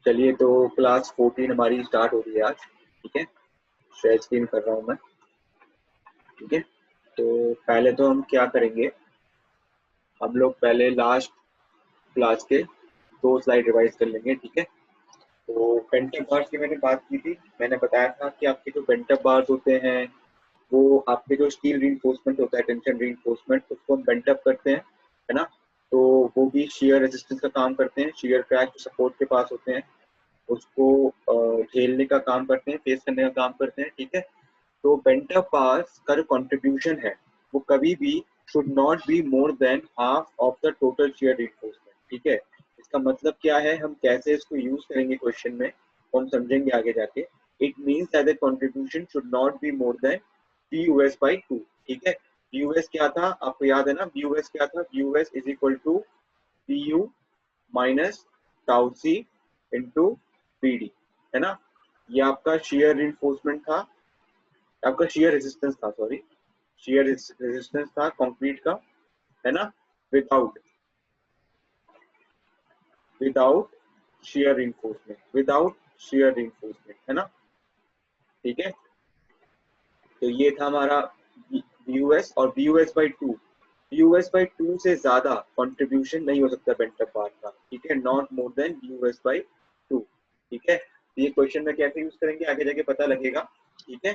चलिए तो क्लास 14 हमारी स्टार्ट हो रही है आज। ठीक है, शेयर स्क्रीन कर रहा हूँ मैं। ठीक है, तो पहले तो हम क्या करेंगे, हम लोग पहले लास्ट क्लास के 2 स्लाइड रिवाइज कर लेंगे। ठीक है, तो बेंटअप बार्स की मैंने बात की थी। मैंने बताया था कि आपके जो बेंटअप बार्स होते हैं वो आपके जो स्टील रीइंफोर्समेंट होता है, टेंशन रीइंफोर्समेंट, उसको हम बेंटअप करते हैं, है ना। तो वो भी शेयर रेजिस्टेंस का काम करते हैं। शेयर क्रैक जो सपोर्ट के पास होते हैं उसको झेलने का काम करते हैं, फेस करने का काम करते हैं। ठीक है, तो बेंटअप बार्स का जो कंट्रीब्यूशन है वो कभी भी should not be more than half of the total share reinforcement. ठीक है, इसका मतलब क्या है, हम कैसे इसको यूज करेंगे क्वेश्चन में, तो हम समझेंगे आगे जाके। It means that the contribution should not be more than BUS/2। ठीक है, BUS क्या था आपको याद है ना, BUS क्या था, BUS is equal to PU minus tau c into BD, है ना। ये आपका शेयर रिइंफोर्समेंट था, आपका शेयर रेजिस्टेंस था, सॉरी, शेयर रेजिस्टेंस था कंक्रीट का, है ना। Without without shear reinforcement, without shear reinforcement, है ना। ठीक है, तो ये था हमारा BUS और BUS/2। BUS/2 से ज्यादा कंट्रीब्यूशन नहीं हो सकता बेंटअप बार का। ठीक है, नॉट मोर देन BUS/2। ठीक है, ये क्वेश्चन में कैसे यूज करेंगे आगे जाके पता लगेगा। ठीक है,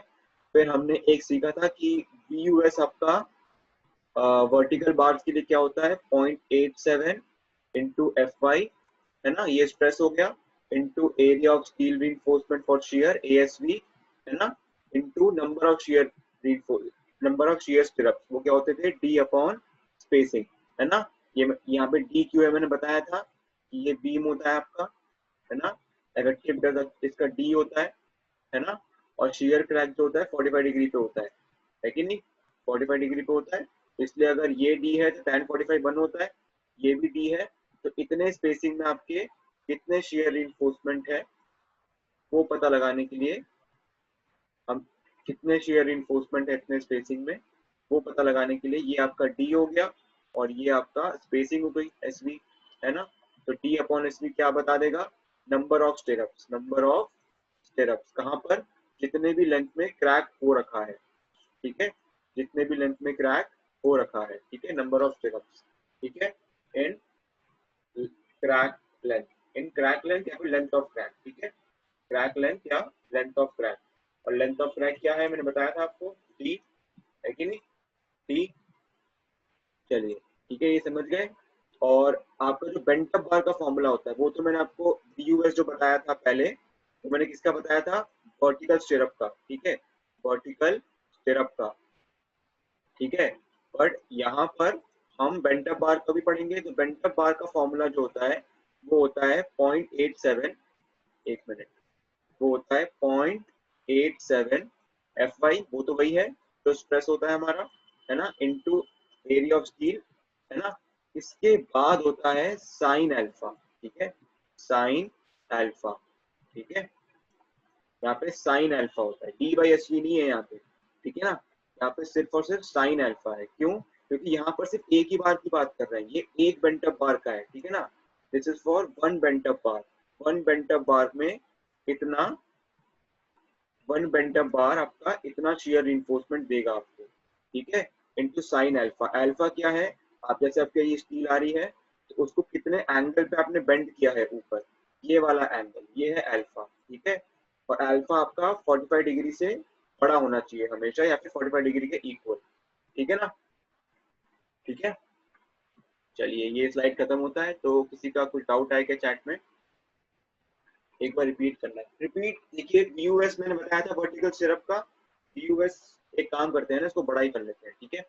फिर हमने एक सीखा था कि BUS आपका वर्टिकल बार्स के लिए क्या होता है, 0.87 इंटू FY, है ना, ये स्ट्रेस हो गया, into area of steel reinforcement for shear ASV, है ना, into number of shear number of shear stirrups, वो क्या होते थे, D अपॉन स्पेसिंग, है ना। ये यहाँ पे D क्यों है मैंने बताया था कि ये बीम होता है आपका, है ना। इफेक्टिव इसका D होता है ना। और शियर क्रैक जो होता है 45 डिग्री पे होता है कि नहीं, 45 डिग्री पे होता है। इसलिए अगर ये डी है तो tan 45 1 होता है, ये भी डी है, तो इतने स्पेसिंग में आपके कितने शेयर रिइंफोर्समेंट है वो पता लगाने के लिए हम, कितने शेयर रिइंफोर्समेंट है इतने स्पेसिंग में, वो पता लगाने के लिए ये आपका डी हो गया और ये आपका स्पेसिंग हो गई SV, है ना। तो D अपॉन SV क्या बता देगा, number of stirrups, number of stirrups कहाँ पर, जितने भी लेंथ में क्रैक हो रखा है। ठीक है, जितने भी लेंथ में क्रैक हो रखा है। ठीक है, नंबर ऑफ स्टिरप्स। ठीक है, इन क्रैक लेंथ, इन क्रैक लेंथ या फिर लेंथ ऑफ क्रैक। ठीक है, क्रैक लेंथ या लेंथ ऑफ क्रैक, और लेंथ ऑफ क्रैक क्या है मैंने बताया था आपको, D, है कि नहीं, D। चलिए ठीक है, ये समझ गए। और आपका जो बेंटअप बार का फॉर्मूला होता है वो तो मैंने आपको BUS जो बताया था पहले, तो मैंने किसका बताया था, वर्टिकल स्टिरअप का। ठीक है, वर्टिकल स्टिरअप का। ठीक है, बट यहाँ पर हम बेंटअप बार का भी पढ़ेंगे। तो बेंटअप बार का फॉर्मूला जो होता है वो होता है 0.87, एक मिनट, वो होता है 0.87 FY, वो तो वही है जो स्ट्रेस होता है हमारा, है ना, इनटू एरिया ऑफ स्टील, है ना। इसके बाद होता है साइन अल्फा। ठीक है, साइन अल्फा। ठीक है, यहाँ पे साइन अल्फा होता है, D/SV नहीं है यहाँ पे। ठीक है ना, यहाँ पे सिर्फ और सिर्फ साइन अल्फा है। क्यों, क्योंकि यहाँ पर सिर्फ एक ही बार की बात कर रहे हैं, ये एक बेंटअप बार का है। ठीक है ना, this is for one bent up bar. One bent up bar में इतना, वन बेंटअप बार आपका इतना शेयर रिइंफोर्समेंट देगा आपको। ठीक है, इनटू साइन अल्फा। अल्फा क्या है, आप जैसे आपके ये स्टील आ रही है तो उसको कितने एंगल पे आपने बेंड किया है ऊपर, ये वाला एंगल, ये है अल्फा। ठीक है, और अल्फा आपका 45 डिग्री से बड़ा होना चाहिए हमेशा, या फिर 45 डिग्री के इक्वल। ठीक है ना, ठीक है। चलिए ये स्लाइड खत्म होता है, तो किसी का कुछ डाउट है क्या चैट में, एक बार रिपीट करना है, रिपीट। देखिए BUS मैंने बताया था वर्टिकल स्टिरअप का। BUS एक काम करते हैं ना, इसको बड़ा ही कर लेते हैं। ठीक है,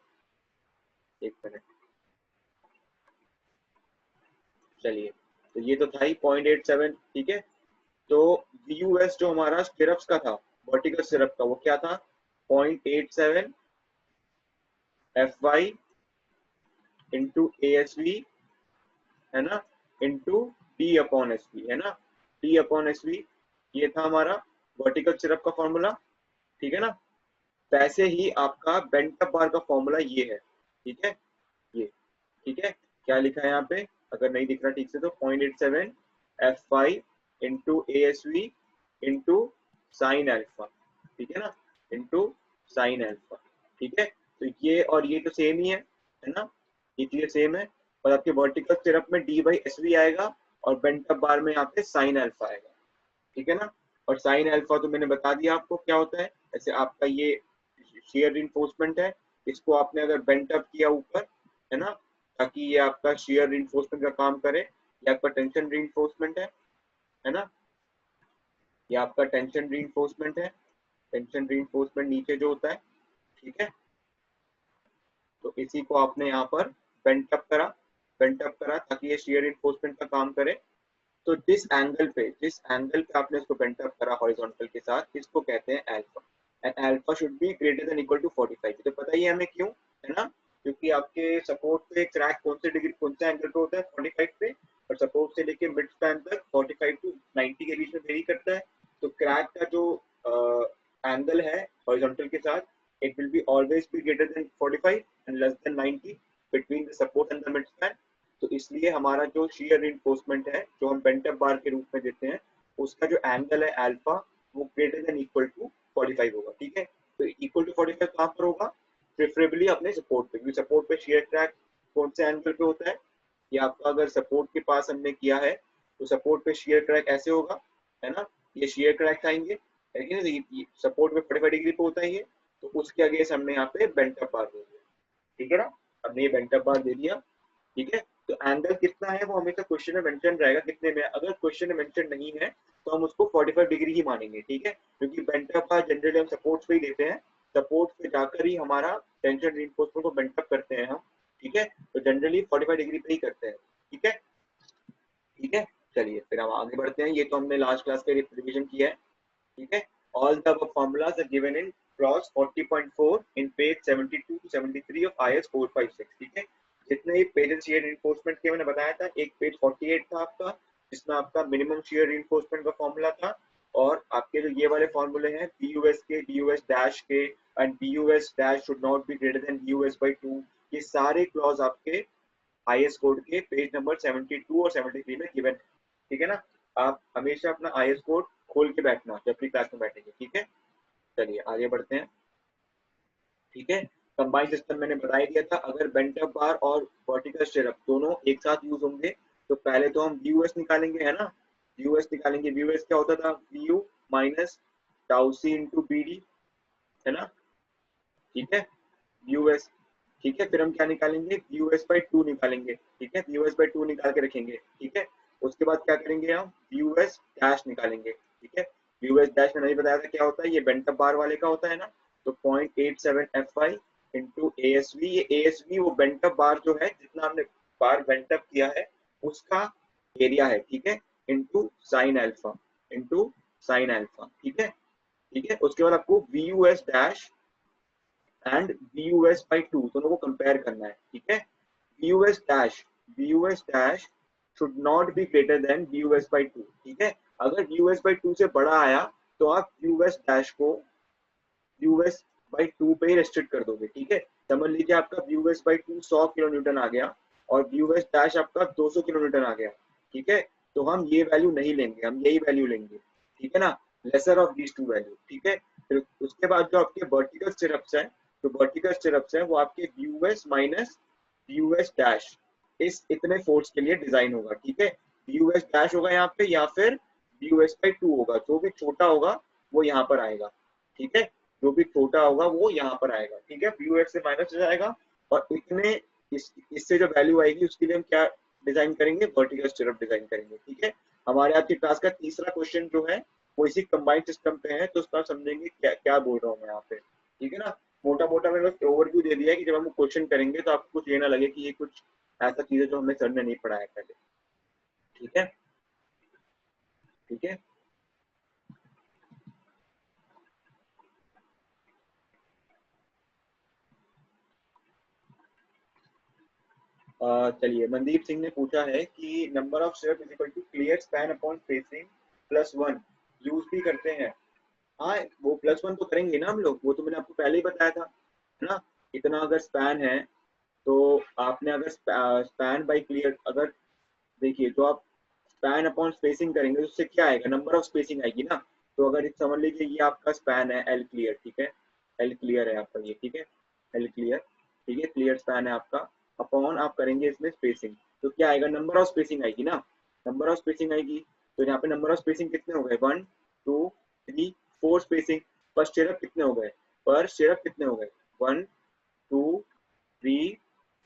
एक मिनट, चलिए, तो ये तो था ही 0.87। ठीक है, तो BUS जो हमारा स्टिरअप्स का था, वर्टिकल स्टिरअप का, वो क्या था, 0.87 FY इंटू ASV, है ना, इंटू D अपॉन SV, है ना, D अपॉन SV, ये था हमारा वर्टिकल स्टिरअप का फॉर्मूला। ठीक है ना, वैसे ही आपका बेंटअप बार का फॉर्मूला ये है। ठीक है, ये, ठीक है, क्या लिखा है यहाँ पे, अगर नहीं दिख रहा ठीक से तो 0.87 FY into ASV into sine alpha, ठीक है ना, इंटू साइन अल्फा, ठीक है। तो ये और ये तो सेम ही है ना, ये चीजें सेम है। और आपके वर्टिकल स्टिरअप में D/SV आएगा और बेंट अप बार में यहाँ पे साइन अल्फा आएगा, ठीक है ना। और साइन अल्फा तो मैंने बता दिया आपको क्या होता है। ऐसे आपका ये शेयर रिइंफोर्समेंट है, इसको आपने अगर बेंट अप किया ऊपर, है ना, ताकि ये आपका शेयर रिइंफोर्समेंट का काम करे। ये आपका टेंशन रिइंफोर्समेंट है ना, ये आपका टेंशन रिइंफोर्समेंट है। टेंशन रिइंफोर्समेंट नीचे जो होता है, ठीक है। तो इसी को आपने यहाँ पर बेंट अप करा ताकि ये शेयर रिइंफोर्समेंट का काम करे। तो जिस एंगल पे आपने इसको बेंट अप करा हॉरिजॉन्टल के साथ, इसको कहते हैं alpha. And alpha should be greater than equal to 45। तो पता ही है हमें क्यों, है ना, क्योंकि आपके सपोर्ट पे क्रैक कौन से एंगल पे होता है, 45 पे। और सपोर्ट से लेके मिड स्पैन तक 45 टू 90 के बीच में वेरी करता है। तो क्रैक का जो एंगल है हॉरिजॉन्टल के साथ, it will be always be greater than 45 and less than 90 between the support and the mid span। तो इसलिए हमारा जो shear reinforcement है, जो हम बेंट अप बार के रूप में देते हैं, उसका जो एंगल है अल्फा, वो ग्रेटर देन इक्वल टू 45 होगा, ठीक है। तो इक्वल टू 45 कहाँ पर होगा, प्रेफरेबली अपने सपोर्ट पे, क्योंकि सपोर्ट पे शेयर क्रैक कौन से एंगल पे होता है, ये आपका अगर सपोर्ट के पास हमने किया है तो सपोर्ट पे शेयर क्रैक ऐसे होगा, है ना, ये शेयर क्रैक आएंगे, लेकिन सपोर्ट पे 45 डिग्री पे होता है ये। तो उसके अगेंस्ट हमने यहाँ पे बेंट अप बार दे दिया, ठीक है ना, हमने ये बेंट अप बार दे दिया, ठीक है। तो एंगल कितना है वो हमेशा क्वेश्चन में मेंशन रहेगा कितने में। अगर क्वेश्चन में मेंशन नहीं है तो हम उसको 45 डिग्री ही मानेंगे, ठीक है, क्योंकि बेंट अप बार जनरली हम सपोर्ट पे ही देते हैं। सपोर्ट पे जाकर ही हमारा टेंशन रिइंफोर्समेंट को बेंट अप करते हैं हम, ठीक है। तो जनरली 45 डिग्री पे ही करते हैं, ठीक है, ठीक है। चलिए फिर हम आगे बढ़ते हैं। ये तो हमने लास्ट क्लास का रिविजन किया है, ठीक है। All the above formulas are given in clause 40.4 in page 72 to 73 of IS 456, ठीक है। जितने ही पेजेस शेयर रिइंफोर्समेंट के मैंने बताया था, एक पेज 48 था आपका, जिसमें आपका मिनिमम शेयर रिइंफोर्समेंट का फॉर्मूला था। और आपके जो ये वाले फॉर्मूले हैं BUS के, BUS डैश के, and BUS dash should not be greater then BUS/2, ये सारे क्लॉज आपके IS कोड के पेज नंबर 72 और 73 में गिवन है, ठीक है ना। आप हमेशा अपना IS कोड खोल के बैठना जब भी क्लास में बैठेंगे, ठीक है। चलिए आगे बढ़ते हैं, ठीक है। कंबाइंड सिस्टम मैंने बता ही दिया था, अगर बेंट अप बार और वर्टिकल स्टिरअप दोनों एक साथ यूज होंगे तो पहले तो हम BUS निकालेंगे, है ना, BUS निकालेंगे। BUS क्या होता था, BU minus tau C into BD, है ना, ठीक है, BUS, ठीक है। फिर हम क्या निकालेंगे, BUS/2 निकालेंगे, ठीक है, BUS/2 निकाल के रखेंगे, ठीक है। उसके बाद क्या करेंगे, हम BUS डैश निकालेंगे, ठीक है। BUS डैश में नहीं बताया था क्या होता है, ये बेंट अप बार वाले का होता है ना। तो 0.87 FI इंटू ASV, ये ASV वो बेंट अप बार जो है, जितना हमने बार बेंट अप किया है उसका एरिया है, ठीक है, into sine alpha, into sine alpha, ठीक है, ठीक है। उसके बाद आपको BUS डैश एंड BUS/2 दोनों को कंपेयर करना है, ठीक है। BUS dash should not be greater then BUS/2, ठीक है। अगर BUS/2 से बड़ा आया तो आप BUS डैश को BUS/2 पे ही रेस्ट्रिक्ट कर दोगे, ठीक है। समझ लीजिए आपका BUS/2 100 किलो न्यूटन आ गया और BUS डैश आपका 200 किलो न्यूटन आ गया, ठीक है। तो हम ये वैल्यू नहीं लेंगे, हम यही वैल्यू लेंगे, ठीक है ना, lesser of these two value, ठीक है। फिर उसके बाद जो आपके वर्टिकल स्टिरअप्स हैं, तो वर्टिकल स्टिरअप्स हैं वो आपके BUS माइनस BUS डैश इस इतने फोर्स के लिए डिजाइन होगा, ठीक है। BUS डैश होगा यहाँ पे या फिर BUS/2 होगा, जो भी छोटा होगा वो यहाँ पर आएगा, ठीक है, जो भी छोटा होगा वो यहाँ पर आएगा, ठीक है। BUS से माइनस हो जाएगा और इतने इससे जो वैल्यू आएगी उसके लिए हम क्या डिजाइन करेंगे, वर्टिकल स्टिरअप डिजाइन करेंगे, ठीक है। हमारे आज की क्लास का तीसरा क्वेश्चन जो है वो इसी कंबाइंड सिस्टम पे है, तो उसका समझेंगे क्या क्या बोल रहा हूँ मैं यहाँ पे, ठीक है ना। मोटा मोटा मैंने बस ओवरव्यू दे दिया है कि जब हम क्वेश्चन करेंगे तो आपको कुछ ये ना लगे कि ये कुछ ऐसा चीज है जो हमें सर ने नहीं पढ़ाया पहले, ठीक है, ठीक है। चलिए मनदीप सिंह ने पूछा है कि number of step is equal to clear span upon spacing +1 use भी करते हैं। हाँ, वो +1 तो करेंगे ना हम लोग, वो तो मैंने आपको पहले ही बताया था, है ना। इतना अगर स्पैन है तो आपने अगर स्पैन बाय क्लियर, अगर देखिए जो आप स्पैन अपॉन स्पेसिंग करेंगे तो उससे क्या आएगा, नंबर ऑफ स्पेसिंग आएगी ना। तो अगर समझ लीजिए ये आपका स्पैन है एल क्लियर, ठीक है, एल क्लियर है आपका ये, ठीक है, एल क्लियर, ठीक है, क्लियर स्पैन है आपका, अपॉन आप करेंगे इसमें स्पेसिंग, तो क्या आएगा, नंबर ऑफ स्पेसिंग आएगी ना, नंबर ऑफ स्पेसिंग आएगी। तो यहाँ पे नंबर ऑफ स्पेसिंग कितने हो गए, 1 2 3 4 स्पेसिंग। पर स्टेरअप कितने हो गए, पर स्टेरअप कितने हो गए, 1 2 3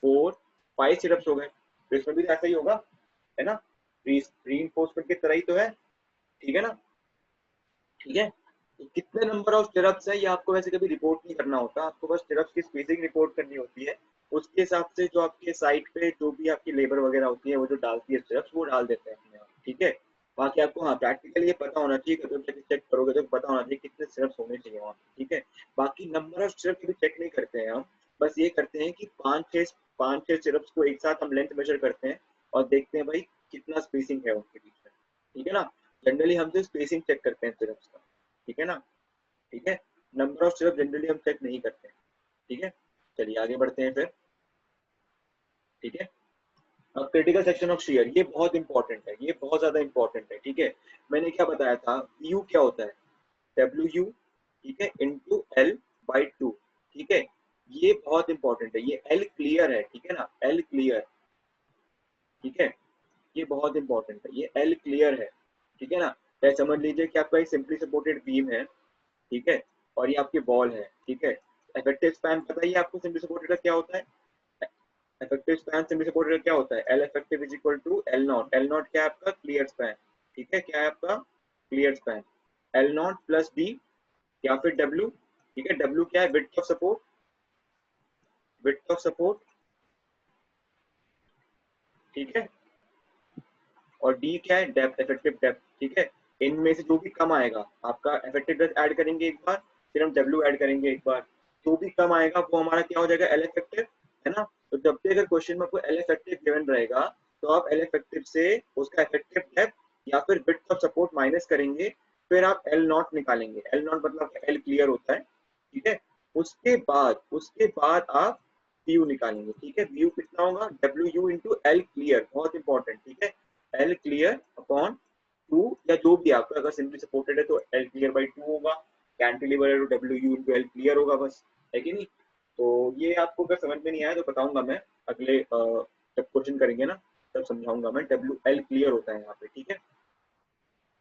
4 5 स्टेरअप्स हो गए। तो इसमें भी तो ऐसा ही होगा, है ना, रीइंफोर्समेंट की तरह ही तो है, ठीक है ना, ठीक है। तो कितने नंबर ऑफ स्टेरअप्स है ये आपको वैसे कभी रिपोर्ट नहीं करना होता, आपको बस स्टेरअप्स की स्पेसिंग रिपोर्ट करनी होती है। उसके हिसाब से जो आपके साइट पे जो भी आपकी लेबर वगैरह होती है वो जो डालती है स्टेरअप्स वो डाल देते हैं अपने आप, ठीक है। बाकी आपको हाँ प्रैक्टिकली ये पता होना चाहिए, जब चेक करोगे तो पता होना चाहिए कितने स्टेरअप्स होने चाहिए वहाँ, ठीक है। बाकी नंबर ऑफ स्टेरअप्स भी चेक नहीं करते हैं हम, बस ये करते हैं कि पाँच छह स्टेरअप्स को एक साथ हम लेंथ मेजर करते हैं और देखते हैं भाई कितना स्पेसिंग है उनके बीच में, ठीक है ना। जनरली हम जो स्पेसिंग चेक करते हैं स्टेरअप्स का, ठीक है ना, ठीक है। नंबर ऑफ स्टेरअप जनरली हम चेक नहीं करते हैं, ठीक है। चलिए आगे बढ़ते हैं फिर, ठीक है। अब क्रिटिकल सेक्शन ऑफ शेयर, ये बहुत इंपॉर्टेंट है, ये बहुत ज्यादा इंपॉर्टेंट है, ठीक है। मैंने क्या बताया था, यू क्या होता है, डब्ल्यू यू, ठीक है, इंटू एल बाई 2, ठीक है। ये बहुत इंपॉर्टेंट है, ये एल क्लियर है, ठीक है ना, एल क्लियर, ठीक है, ये बहुत इंपॉर्टेंट है, ये एल क्लियर है, ठीक है ना। जैसे समझ लीजिए कि आपका एक सिंपली सपोर्टेड बीम है, ठीक है, और ये आपकी बॉल है, ठीक है। इफेक्टिव स्पैन पता ही है आपको सिंपली सपोर्टेड का क्या होता है, इफेक्टिव स्पैन सिंपली सपोर्टेड का क्या होता है, L effective is equal to L naught, L naught क्या है आपका, क्लियर स्पैन, ठीक है, क्या है आपका clear span, L naught plus B या फिर डब्ल्यू, ठीक है, डब्ल्यू क्या है, width of support, width of support, ठीक है, और डी क्या है, डेप्थ, इफेक्टिव डेप्थ, ठीक है। इनमें से जो भी कम आएगा आपका इफेक्टिव डेप्थ ऐड करेंगे एक बार, फिर हम डब्ल्यू ऐड करेंगे एक बार, जो भी कम आएगा वो हमारा क्या हो जाएगा, एल इफेक्टिव, है ना। तो जब भी अगर क्वेश्चन में आपको एल इफेक्टिव गिवन रहेगा तो आप एल इफेक्टिव से उसका इफेक्टिव डेप्थ या फिर विड्थ ऑफ सपोर्ट माइनस करेंगे, फिर आप एल नॉट निकालेंगे, एल नॉट मतलब एल क्लियर होता है, ठीक है। उसके बाद आप व्यू निकालेंगे, ठीक है, व्यू कितना होगा, W U into L clear, बहुत इंपॉर्टेंट, ठीक है, एल क्लियर अपॉन 2, या जो भी आपका अगर सिंपली सपोर्टेड है तो एल क्लियर बाई 2 होगा, कैंटिलीवर है तो W U into L clear होगा, बस, है कि नहीं। तो ये आपको अगर समझ में नहीं आया तो बताऊंगा मैं अगले जब क्वेश्चन करेंगे ना तब समझाऊंगा मैं, डब्ल्यू एल क्लियर होता है यहाँ पे, ठीक है,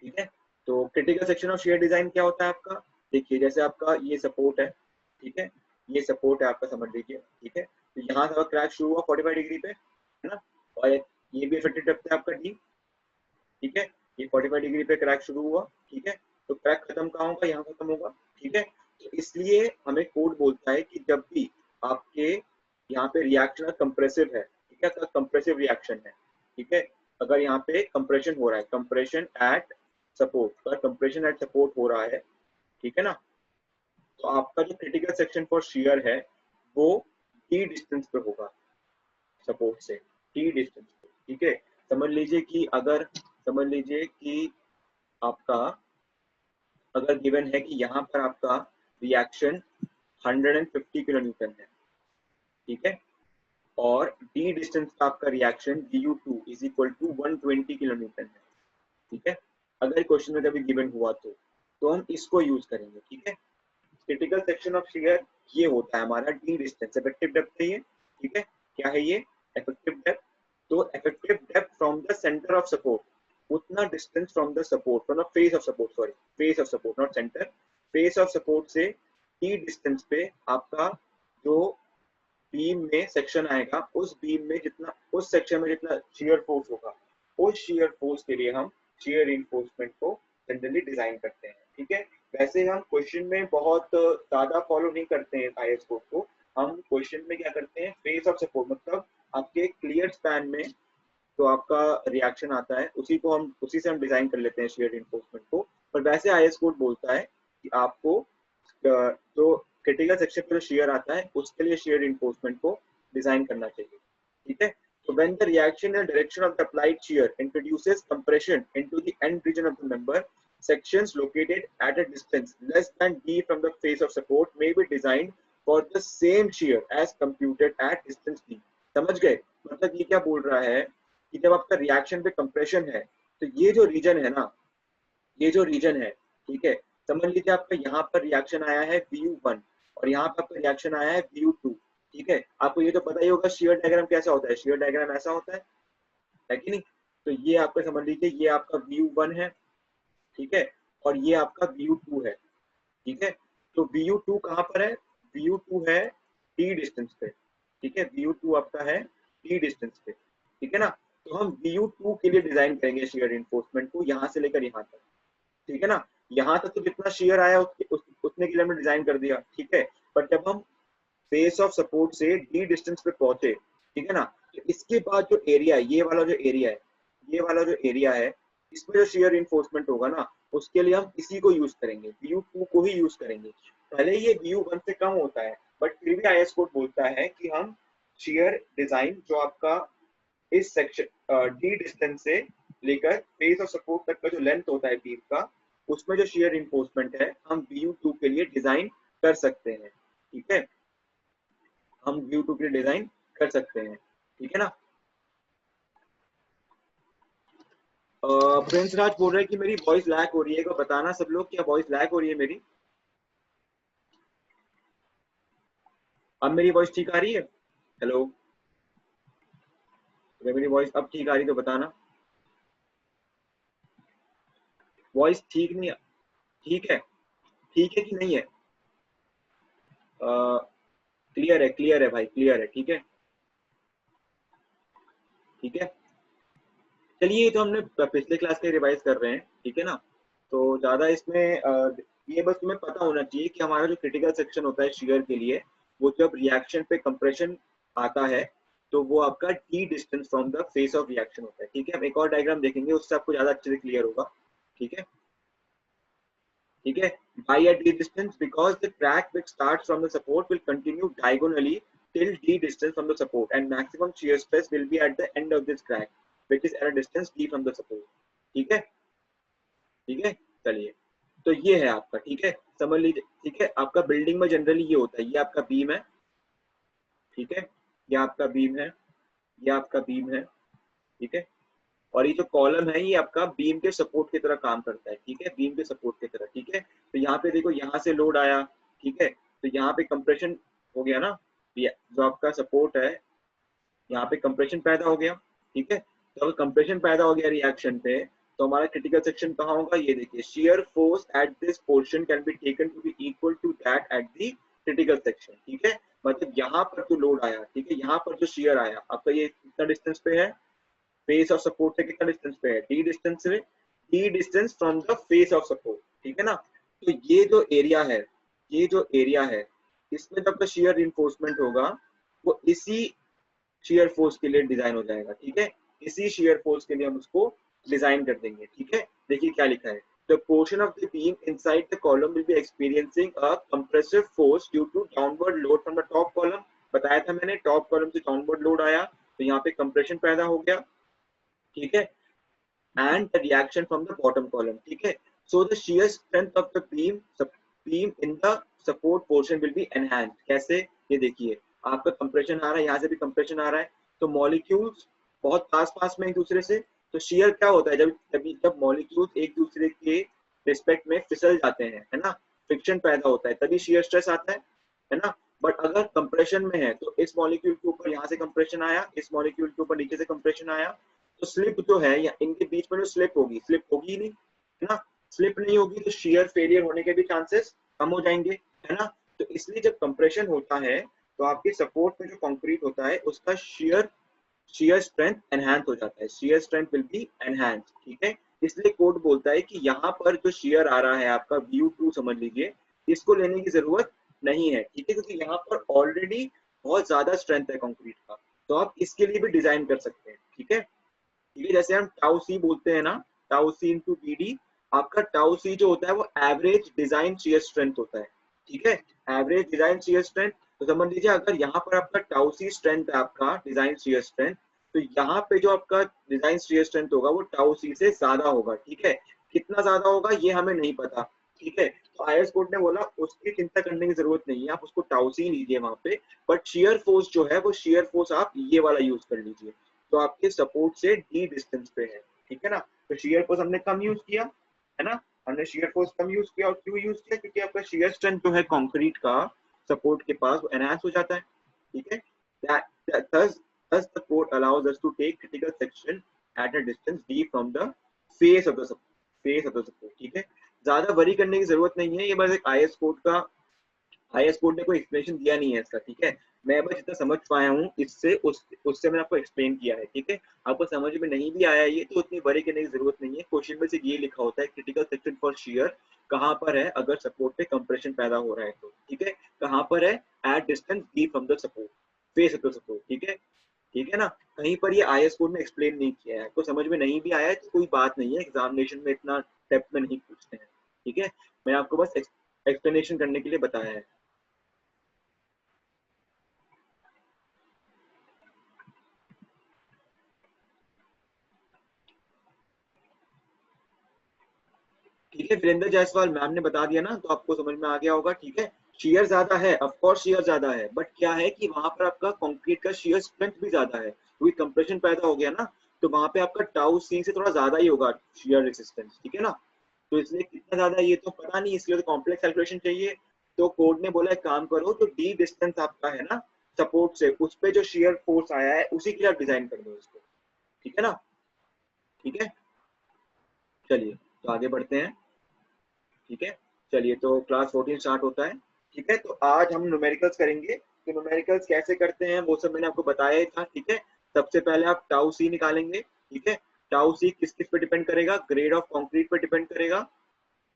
ठीक है। तो critical section of share design क्या होता है आपका, देखिए जैसे आपका ये सपोर्ट है, ठीक है, ये सपोर्ट है आपका, समझ लीजिए, ठीक है। तो यहाँ से क्रैक शुरू हुआ 45 डिग्री पे, है ना, और ये भी इफेक्टिव डेप्थ है आपका डी, ठीक है, ये 45 डिग्री पे क्रैक शुरू हुआ, ठीक है। तो क्रैक खत्म कहाँ होगा, यहाँ खत्म होगा, ठीक है। तो इसलिए हमें कोड बोलता है कि जब भी आपके यहाँ पे रिएक्शन कंप्रेसिव है, ठीक है, तो कंप्रेसिव रिएक्शन है, ठीक है, अगर यहाँ पे कंप्रेशन हो रहा है, कंप्रेशन एट सपोर्ट, अगर कंप्रेशन एट सपोर्ट हो रहा है, ठीक है ना, तो आपका जो क्रिटिकल सेक्शन फॉर शियर है वो टी डिस्टेंस पे होगा सपोर्ट से, टी डिस्टेंस पे, ठीक है। समझ लीजिए कि अगर समझ लीजिए कि आपका अगर गिवन है कि यहाँ पर आपका रिएक्शन 150 किलो न्यूटन है, ठीक है, और डी डिस्टेंस का आपका reaction du2 is equal to 120 kilo newton है, ठीक है। अगर क्वेश्चन में कभी गिवन हुआ तो हम इसको यूज करेंगे, ठीक है। क्रिटिकल सेक्शन ऑफ शियर ये होता है हमारा डी डिस्टेंस, इफेक्टिव डेप्थ है ये, ठीक है, क्या है ये, इफेक्टिव डेप्थ। तो effective depth from the centre of support, उतना distance from the support, from the face of support, sorry face of support not centre, face of support से टी डिस्टेंस पे आपका जो बीम में सेक्शन आएगा, उस beam में जितना, उस सेक्शन में जितना शियर फोर्स होगा, उस शियर फोर्स के लिए हम शियर रिइंफोर्समेंट को जनरली डिजाइन करते हैं, ठीक है। वैसे हम क्वेश्चन में बहुत ज्यादा फॉलो नहीं करते हैं आईएस कोड को, हम क्वेश्चन में क्या करते हैं, फेस ऑफ सपोर्ट मतलब आपके क्लियर स्पैन में तो आपका रिएक्शन आता है उसी से हम डिजाइन कर लेते हैं शेयर रिइंफोर्समेंट को। पर वैसे आईएस कोड बोलता है कि आपको जो क्रिटिकल सेक्शन पर शेयर आता है उसके लिए शेयर रिइंफोर्समेंट को डिजाइन करना चाहिए, ठीक है। So when the reaction and direction of the applied shear introduces compression into the end region of the member, sections located at a distance less than d from the face of support may be designed for the same shear as computed at distance d। समझ गए, मतलब ये क्या बोल रहा है कि जब आपका रिएक्शन पे कंप्रेशन है तो ये जो रीजन है ना, ये जो रीजन है, ठीक है, समझ लीजिए आपका यहाँ पर रिएक्शन आया है VU1 और यहाँ पर आपका रिएक्शन आया है VU2, ठीक है। आपको ये तो पता ही होगा शेयर डायग्राम कैसा होता है, शेयर डायग्राम ऐसा होता है कि नहीं। तो ये आपका समझ लीजिए ये आपका VU1 है, ठीक है, और ये आपका VU2 है, ठीक है। तो VU2 कहाँ पर है, VU2 है T डिस्टेंस पे, ठीक है, VU2 आपका है T डिस्टेंस पे, ठीक है ना। तो हम VU2 के लिए डिजाइन करेंगे शेयर इन्फोर्समेंट को यहाँ से लेकर यहाँ तक, ठीक है ना। यहाँ तक तो जितना शेयर आया उतने के लिए हमने डिजाइन कर दिया, ठीक है। बट जब हम फेस ऑफ सपोर्ट से D डिस्टेंस पे पहुंचे, ठीक है ना, तो इसके बाद जो एरिया है, ये वाला जो एरिया है, ये वाला जो एरिया है, इसमें जो शेयर इन्फोर्समेंट होगा ना, उसके लिए हम इसी को यूज करेंगे, VU2 को ही यूज करेंगे। भले ये VU1 से कम होता है, बट फिर भी IS कोड बोलता है कि हम शेयर डिजाइन जो आपका इस सेक्शन D डिस्टेंस से लेकर फेस ऑफ सपोर्ट तक का जो लेंथ होता है बीम का, उसमें जो शेयर इन्फोर्समेंट है हम VU2 के लिए डिजाइन कर सकते हैं, ठीक है, हम VU2 के लिए डिजाइन कर सकते हैं, ठीक है ना। प्रिंस राज बोल रहे हैं कि मेरी वॉइस लैग हो रही है, को बताना सब लोग क्या वॉइस लैग हो रही है मेरी। अब मेरी वॉइस ठीक आ रही है, हेलो, अगर मेरी वॉइस अब ठीक आ रही तो बताना। वॉइस ठीक नहीं, ठीक है, ठीक है कि नहीं है, क्लियर है भाई, क्लियर है, ठीक है, ठीक है। चलिए तो हमने पिछले क्लास के रिवाइज कर रहे हैं, ठीक है ना। तो ज्यादा इसमें ये बस तुम्हें पता होना चाहिए कि हमारा जो क्रिटिकल सेक्शन होता है शेयर के लिए, वो जब रिएक्शन पे कंप्रेशन आता है तो वो आपका D distance from the face of reaction होता है, ठीक है। हम एक और डायग्राम देखेंगे, उससे आपको ज्यादा अच्छे से क्लियर होगा, ठीक है, ठीक है। By a D distance because the crack which starts from the support will continue diagonally till D distance from the support and maximum shear stress will be at the end of this crack which is at a distance D from the support, ठीक है, ठीक है। चलिए तो ये है आपका, ठीक है, समझ लीजिए, ठीक है। आपका बिल्डिंग में जनरली ये होता है, ये आपका बीम है, ठीक है, ये आपका बीम है, ये आपका बीम है, ठीक है, और ये जो कॉलम है ये आपका बीम के सपोर्ट की तरह काम करता है, ठीक है, बीम के सपोर्ट की तरह, ठीक है। तो यहाँ पे देखो, यहाँ से लोड आया, ठीक है, तो यहाँ पे कंप्रेशन हो गया ना, ये जो आपका सपोर्ट है यहाँ पे कंप्रेशन पैदा हो गया, ठीक है। तो अगर कंप्रेशन पैदा हो गया रिएक्शन पे, तो हमारा क्रिटिकल सेक्शन कहाँ होगा, ये देखिए, shear force at this portion can be taken to be equal to that at the critical section, ठीक है। मतलब यहाँ पर जो लोड आया, ठीक है, यहाँ पर जो शियर आया आपका, ये कितना डिस्टेंस पे है, फेस ऑफ सपोर्ट से कितना डिस्टेंस पे है, D डिस्टेंस से, D distance from the face of support, ठीक है ना। तो ये जो एरिया है, ये जो एरिया है, इसमें जब का शेयर रिइंफोर्समेंट होगा वो इसी शेयर फोर्स के लिए डिजाइन हो जाएगा, ठीक है, इसी शेयर फोर्स के लिए हम उसको डिजाइन कर देंगे, ठीक है। देखिए क्या लिखा है, the portion of the beam inside the column will be experiencing a compressive force due to downward load from the top column। बताया था मैंने, टॉप कॉलम से डाउनवर्ड लोड आया तो यहाँ पे कंप्रेशन पैदा हो गया, ठीक है, and the reaction from the bottom column, ठीक है। So the shear strength of the beam in the support portion will be enhanced। कैसे, ये देखिए, आपका कंप्रेशन आ रहा है, यहाँ से भी कंप्रेशन आ रहा है, तो मॉलिक्यूल्स बहुत पास पास में एक दूसरे से, तो शेयर क्या होता है, जब मॉलिक्यूल्स एक दूसरे के रिस्पेक्ट में फिसल जाते हैं, है ना, फ्रिक्शन पैदा होता है, तभी शेयर स्ट्रेस आता है ना। बट अगर कंप्रेशन में है तो इस मॉलिक्यूल के ऊपर यहाँ से कंप्रेशन आया, इस मॉलिक्यूल के ऊपर नीचे से कंप्रेशन आया, तो स्लिप जो है या इनके बीच में जो स्लिप होगी ही नहीं, है ना। स्लिप नहीं होगी तो शेयर फेलियर होने के भी चांसेस कम हो जाएंगे, है ना। तो इसलिए जब कंप्रेशन होता है तो आपके सपोर्ट में जो कंक्रीट होता है उसका शेयर स्ट्रेंथ एनहांस हो जाता है, shear strength will be enhance, ठीक है। इसलिए कोड बोलता है कि यहाँ पर जो शेयर आ रहा है आपका VU2 समझ लीजिए, इसको लेने की जरूरत नहीं है, ठीक है, क्योंकि यहाँ पर ऑलरेडी बहुत ज्यादा स्ट्रेंथ है कंक्रीट का, तो आप इसके लिए भी डिजाइन कर सकते हैं, ठीक है, ठीक है। जैसे हम टाउ सी बोलते हैं ना, टाउ सी इंटू BD, आपका टाउ सी जो होता है वो एवरेज डिजाइन शेयर स्ट्रेंथ होता है, ठीक है, एवरेज डिजाइन शेयर स्ट्रेंथ। तो समझ लीजिए अगर यहाँ पर आपका टाउ सी स्ट्रेंथ है, आपका डिजाइन शेयर स्ट्रेंथ, तो यहाँ पे जो आपका डिजाइन शेयर स्ट्रेंथ होगा वो टाउ सी से ज्यादा होगा, ठीक है। कितना ज्यादा होगा ये हमें नहीं पता, ठीक है। तो IS कोड ने बोला उसकी चिंता करने की जरूरत नहीं है, आप उसको टाउ सी लीजिए वहां पे, बट शेयर फोर्स जो है वो शेयर फोर्स आप ये वाला यूज कर लीजिए, तो आपके सपोर्ट से D डिस्टेंस पे है, ठीक है ना। तो शेयर फोर्स हमने कम यूज किया, है ना, हमने शेयर फोर्स कम यूज किया। और क्यों यूज किया? क्योंकि आपका शेयर स्ट्रेंथ जो है कंक्रीट का सपोर्ट के पास वो एनहांस हो जाता है, ठीक है। thus thus the code allows us to take critical section at a distance d from the face of the support, ठीक है। ज्यादा वरी करने की जरूरत नहीं है, ये बस एक आईएस कोड का, आईएस कोड ने कोई एक्सप्लेनेशन दिया नहीं है इसका, ठीक है। मैं बस जितना समझ पाया हूँ इससे उससे मैंने आपको एक्सप्लेन किया है, ठीक है। आपको समझ में नहीं भी आया ये तो उतनी वरी करने की जरूरत नहीं है। क्वेश्चन में सिर्फ ये लिखा होता है क्रिटिकल सेक्शन फॉर शियर कहाँ पर है अगर सपोर्ट पे कंप्रेशन पैदा हो रहा है तो, ठीक है। कहाँ पर है? At distance D from the support, face of the support, ठीक है। ठीक है ना। कहीं पर ये आईएस कोड में एक्सप्लेन नहीं किया है, आपको समझ में नहीं भी आया है तो कोई बात नहीं है, एग्जामिनेशन में इतना डेप्थ में नहीं पूछते हैं, ठीक है। मैं आपको बस एक्सप्लेनेशन करने के लिए बताया है। ठीक है, वीरेंद्र जायसवाल मैम ने बता दिया ना, तो आपको समझ में आ गया होगा, ठीक है। शेयर ज्यादा है, ऑफ कोर्स शेयर ज्यादा है, बट क्या है कि वहां पर आपका कंक्रीट का शेयर स्ट्रेंथ भी ज्यादा है, क्योंकि कंप्रेशन पैदा हो गया ना, तो वहां पे आपका टाउ सी से थोड़ा ज्यादा ही होगा शेयर रेजिस्टेंस, ठीक है ना। तो इसलिए कितना ज्यादा ये तो पता नहीं, इसलिए तो कॉम्प्लेक्स कैलकुलेशन चाहिए। तो कोड ने बोला एक काम करो, तो डी डिस्टेंस आपका है ना सपोर्ट से, उस पे जो शेयर फोर्स आया है उसी के लिए आप डिजाइन कर दो इसको, ठीक है ना। ठीक है, चलिए तो आगे बढ़ते हैं, ठीक है। चलिए तो क्लास 14 स्टार्ट होता है, ठीक है। तो आज हम न्यूमेरिकल्स करेंगे, तो न्यूमेरिकल्स कैसे करते हैं वो सब मैंने आपको बताया ही था, ठीक है। सबसे पहले आप टाउ सी निकालेंगे, ठीक है। टाउ सी किस किस पे डिपेंड करेगा? ग्रेड ऑफ कंक्रीट पे डिपेंड करेगा,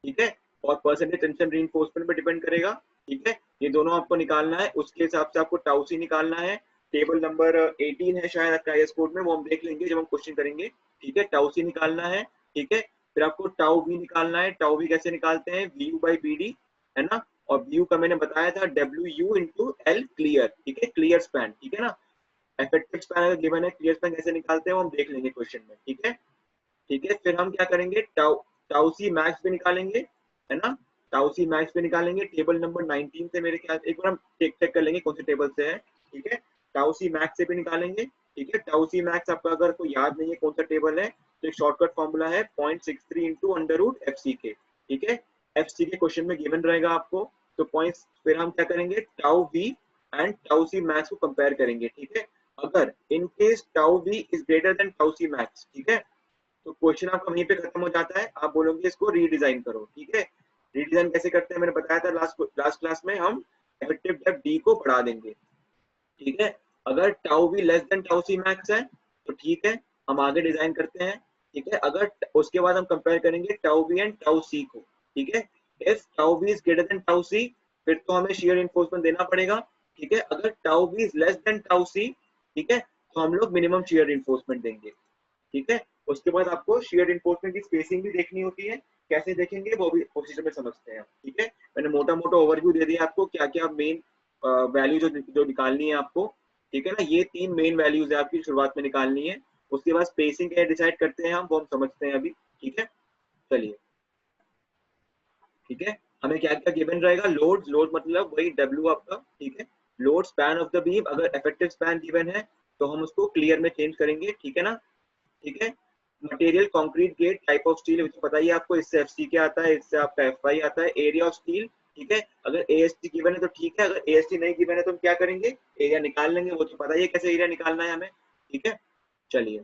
ठीक है, और परसेंटेज टेंशन रीइंफोर्समेंट पे डिपेंड करेगा, ठीक है। ये दोनों आपको निकालना है, उसके हिसाब से आपको टाउ सी निकालना है। टेबल नंबर 18 है शायद आपका आईएस कोड में, वो हम देख लेंगे जब हम क्वेश्चन करेंगे, ठीक है। टाउ सी निकालना है, ठीक है। फिर आपको टाउ वी निकालना है। टाउ वी कैसे निकालते हैं? V you by B D, है ना। और वी यू का मैंने बताया था W U into L clear, ठीक है, क्लियर स्पैन, ठीक है ना। इफेक्टिव स्पैन अगर गिवन है, क्लियर स्पैन कैसे निकालते हैं वो हम देख लेंगे क्वेश्चन में, ठीक है। ठीक है, फिर हम क्या करेंगे, टाउ टाउ सी मैक्स भी निकालेंगे, है ना। टाउ सी मैक्स भी निकालेंगे टेबल नंबर 19 से, मेरे ख्याल एक बार हम चेक चेक कर लेंगे कौन से टेबल से है, ठीक है। टाउ सी मैक्स से भी निकालेंगे, ठीक है। टाउ सी मैक्स आपका अगर कोई याद नहीं है कौन सा टेबल है, तो एक शॉर्टकट फॉर्मूला है 0.63 into under root f c k, ठीक है। एफ सी के क्वेश्चन में गिवन रहेगा आपको, तो पॉइंट्स फिर हम क्या करेंगे, tau we and tau c max को कंपेयर करेंगे, ठीक है। अगर in case tau we is greater than tau c max, ठीक है, तो क्वेश्चन आपका वहीं पे खत्म हो जाता है, आप बोलोगे इसको रीडिजाइन करो, ठीक है। रीडिजाइन कैसे करते हैं मैंने बताया था लास्ट क्लास में, हम इफेक्टिव डेप्थ डी को बढ़ा देंगे, ठीक है। अगर tau v less than tau c max है तो ठीक है, हम आगे डिजाइन करते हैं, ठीक है। अगर उसके बाद हम कंपेयर करेंगे टाउ वी एंड टाउ सी को, ठीक है। If tau we is greater than tau C, फिर तो हमें शेयर इन्फोर्समेंट देना पड़ेगा, ठीक है। अगर tau we is less than tau C, ठीक है, तो हम लोग मिनिमम शेयर इन्फोर्समेंट देंगे, ठीक है। उसके बाद आपको शेयर इन्फोर्समेंट की स्पेसिंग भी देखनी होती है, कैसे देखेंगे वो भी प्रोसीजर में समझते हैं, ठीक है। मैंने मोटा मोटा ओवरव्यू दे दिया आपको, क्या क्या मेन वैल्यू जो निकालनी है आपको, ठीक है ना। ये तीन मेन वैल्यूज है आपकी शुरुआत में निकालनी है। उसके बाद स्पेसिंग क्या डिसाइड करते हैं हम, वो हम समझते हैं अभी, ठीक है। चलिए, ठीक है। हमें क्या क्या गिवन रहेगा, लोड, लोड मतलब वही डब्ल्यू आपका, ठीक है। Load span of the beam, अगर इफेक्टिव स्पैन गिवन है तो हम उसको क्लियर में चेंज करेंगे, ठीक है ना। ठीक है। Material concrete get type of steel, तो पता ही है आपको, इससे एफ सी के आता है, इससे आपका एफ आई आता है, एरिया ऑफ स्टील, ठीक है। अगर ए एस टी गिवन है तो ठीक है, अगर ए एस टी नहीं गिवन है तो हम क्या करेंगे, एरिया निकाल लेंगे, वो तो पता ही है कैसे एरिया निकालना है हमें, ठीक है। चलिए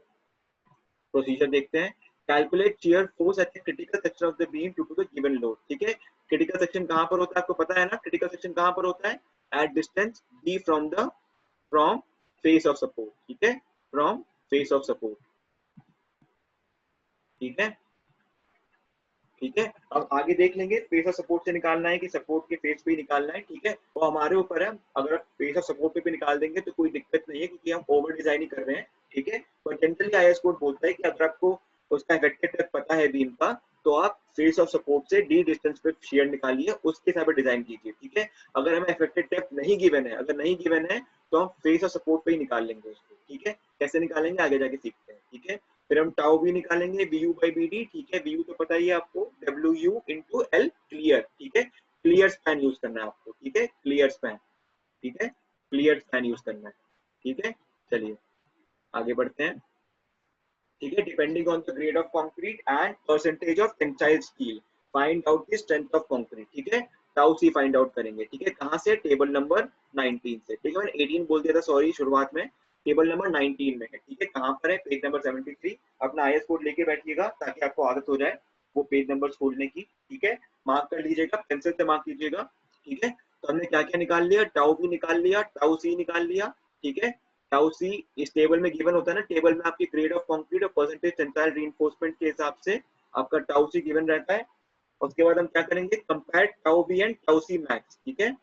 प्रोसीजर देखते हैं। Calculate shear force at the critical section of the beam due to the given load, ठीक है। क्रिटिकल सेक्शन कहां पर होता है आपको पता है ना, क्रिटिकल सेक्शन कहां पर होता है, at distance D from face of support, ठीक है, फ्रॉम फेस ऑफ सपोर्ट, ठीक है। ठीक है, अब आगे देख लेंगे फेस ऑफ सपोर्ट से निकालना है कि सपोर्ट के फेस पे ही निकालना है, ठीक है। वो हमारे ऊपर है, अगर आप फेस ऑफ सपोर्ट पे भी निकाल देंगे तो कोई दिक्कत नहीं है, क्योंकि हम ओवर डिजाइन ही कर रहे हैं, ठीक है। पर जनरली आईएस कोड बोलता है कि अगर आपको उसका इफेक्टेड डेप्थ पता है बीम का, तो आप फेस ऑफ सपोर्ट से डी डिस्टेंस पे शेयर निकालिए, उसके हिसाब से डिजाइन कीजिए, ठीक है। अगर हमें इफेक्टेड डेप्थ नहीं गिवन है, अगर नहीं गिवन है तो हम फेस ऑफ सपोर्ट पे ही निकाल लेंगे उसको, ठीक है। कैसे निकालेंगे आगे जाके सीखते हैं, ठीक है। फिर हम टाउ भी निकालेंगे, V you by B D, ठीक है। वी यू तो पता ही है आपको, W U into L clear, ठीक है। क्लियर स्पैन यूज करना है आपको, ठीक है, क्लियर स्पैन, ठीक है, क्लियर स्पैन यूज करना है, ठीक है। चलिए आगे बढ़ते हैं। ठीक है, depending on the grade of concrete and percentage of tensile steel find out the strength of concrete. ठीक है, टाउ सी फाइंड आउट करेंगे। ठीक है, कहाँ से? टेबल नंबर 19 से। ठीक है, मैंने 18 बोल दिया था, सॉरी शुरुआत में। टेबल नंबर 19 में है। ठीक है, कहाँ पर है? Page number 73। अपना आईएस कोड लेके बैठिएगा ताकि आपको आदत हो जाए वो पेज नंबर खोलने की। ठीक है, मार्क कर लीजिएगा, पेंसिल से मार्क कीजिएगा। ठीक है, तो हमने क्या क्या निकाल लिया? टाउ भी निकाल लिया, टाउ सी निकाल लिया। ठीक है, टाउ सी इस टेबल में गिवन होता है ना, टेबल में आपकी ग्रेड ऑफ कंक्रीट और परसेंटेज टेंसाइल रीइंफोर्समेंट के हिसाब से आपका टाउ सी गिवन रहता है। उसके बाद हम क्या करेंगे? Compare tau b and tau c max. ठीक है,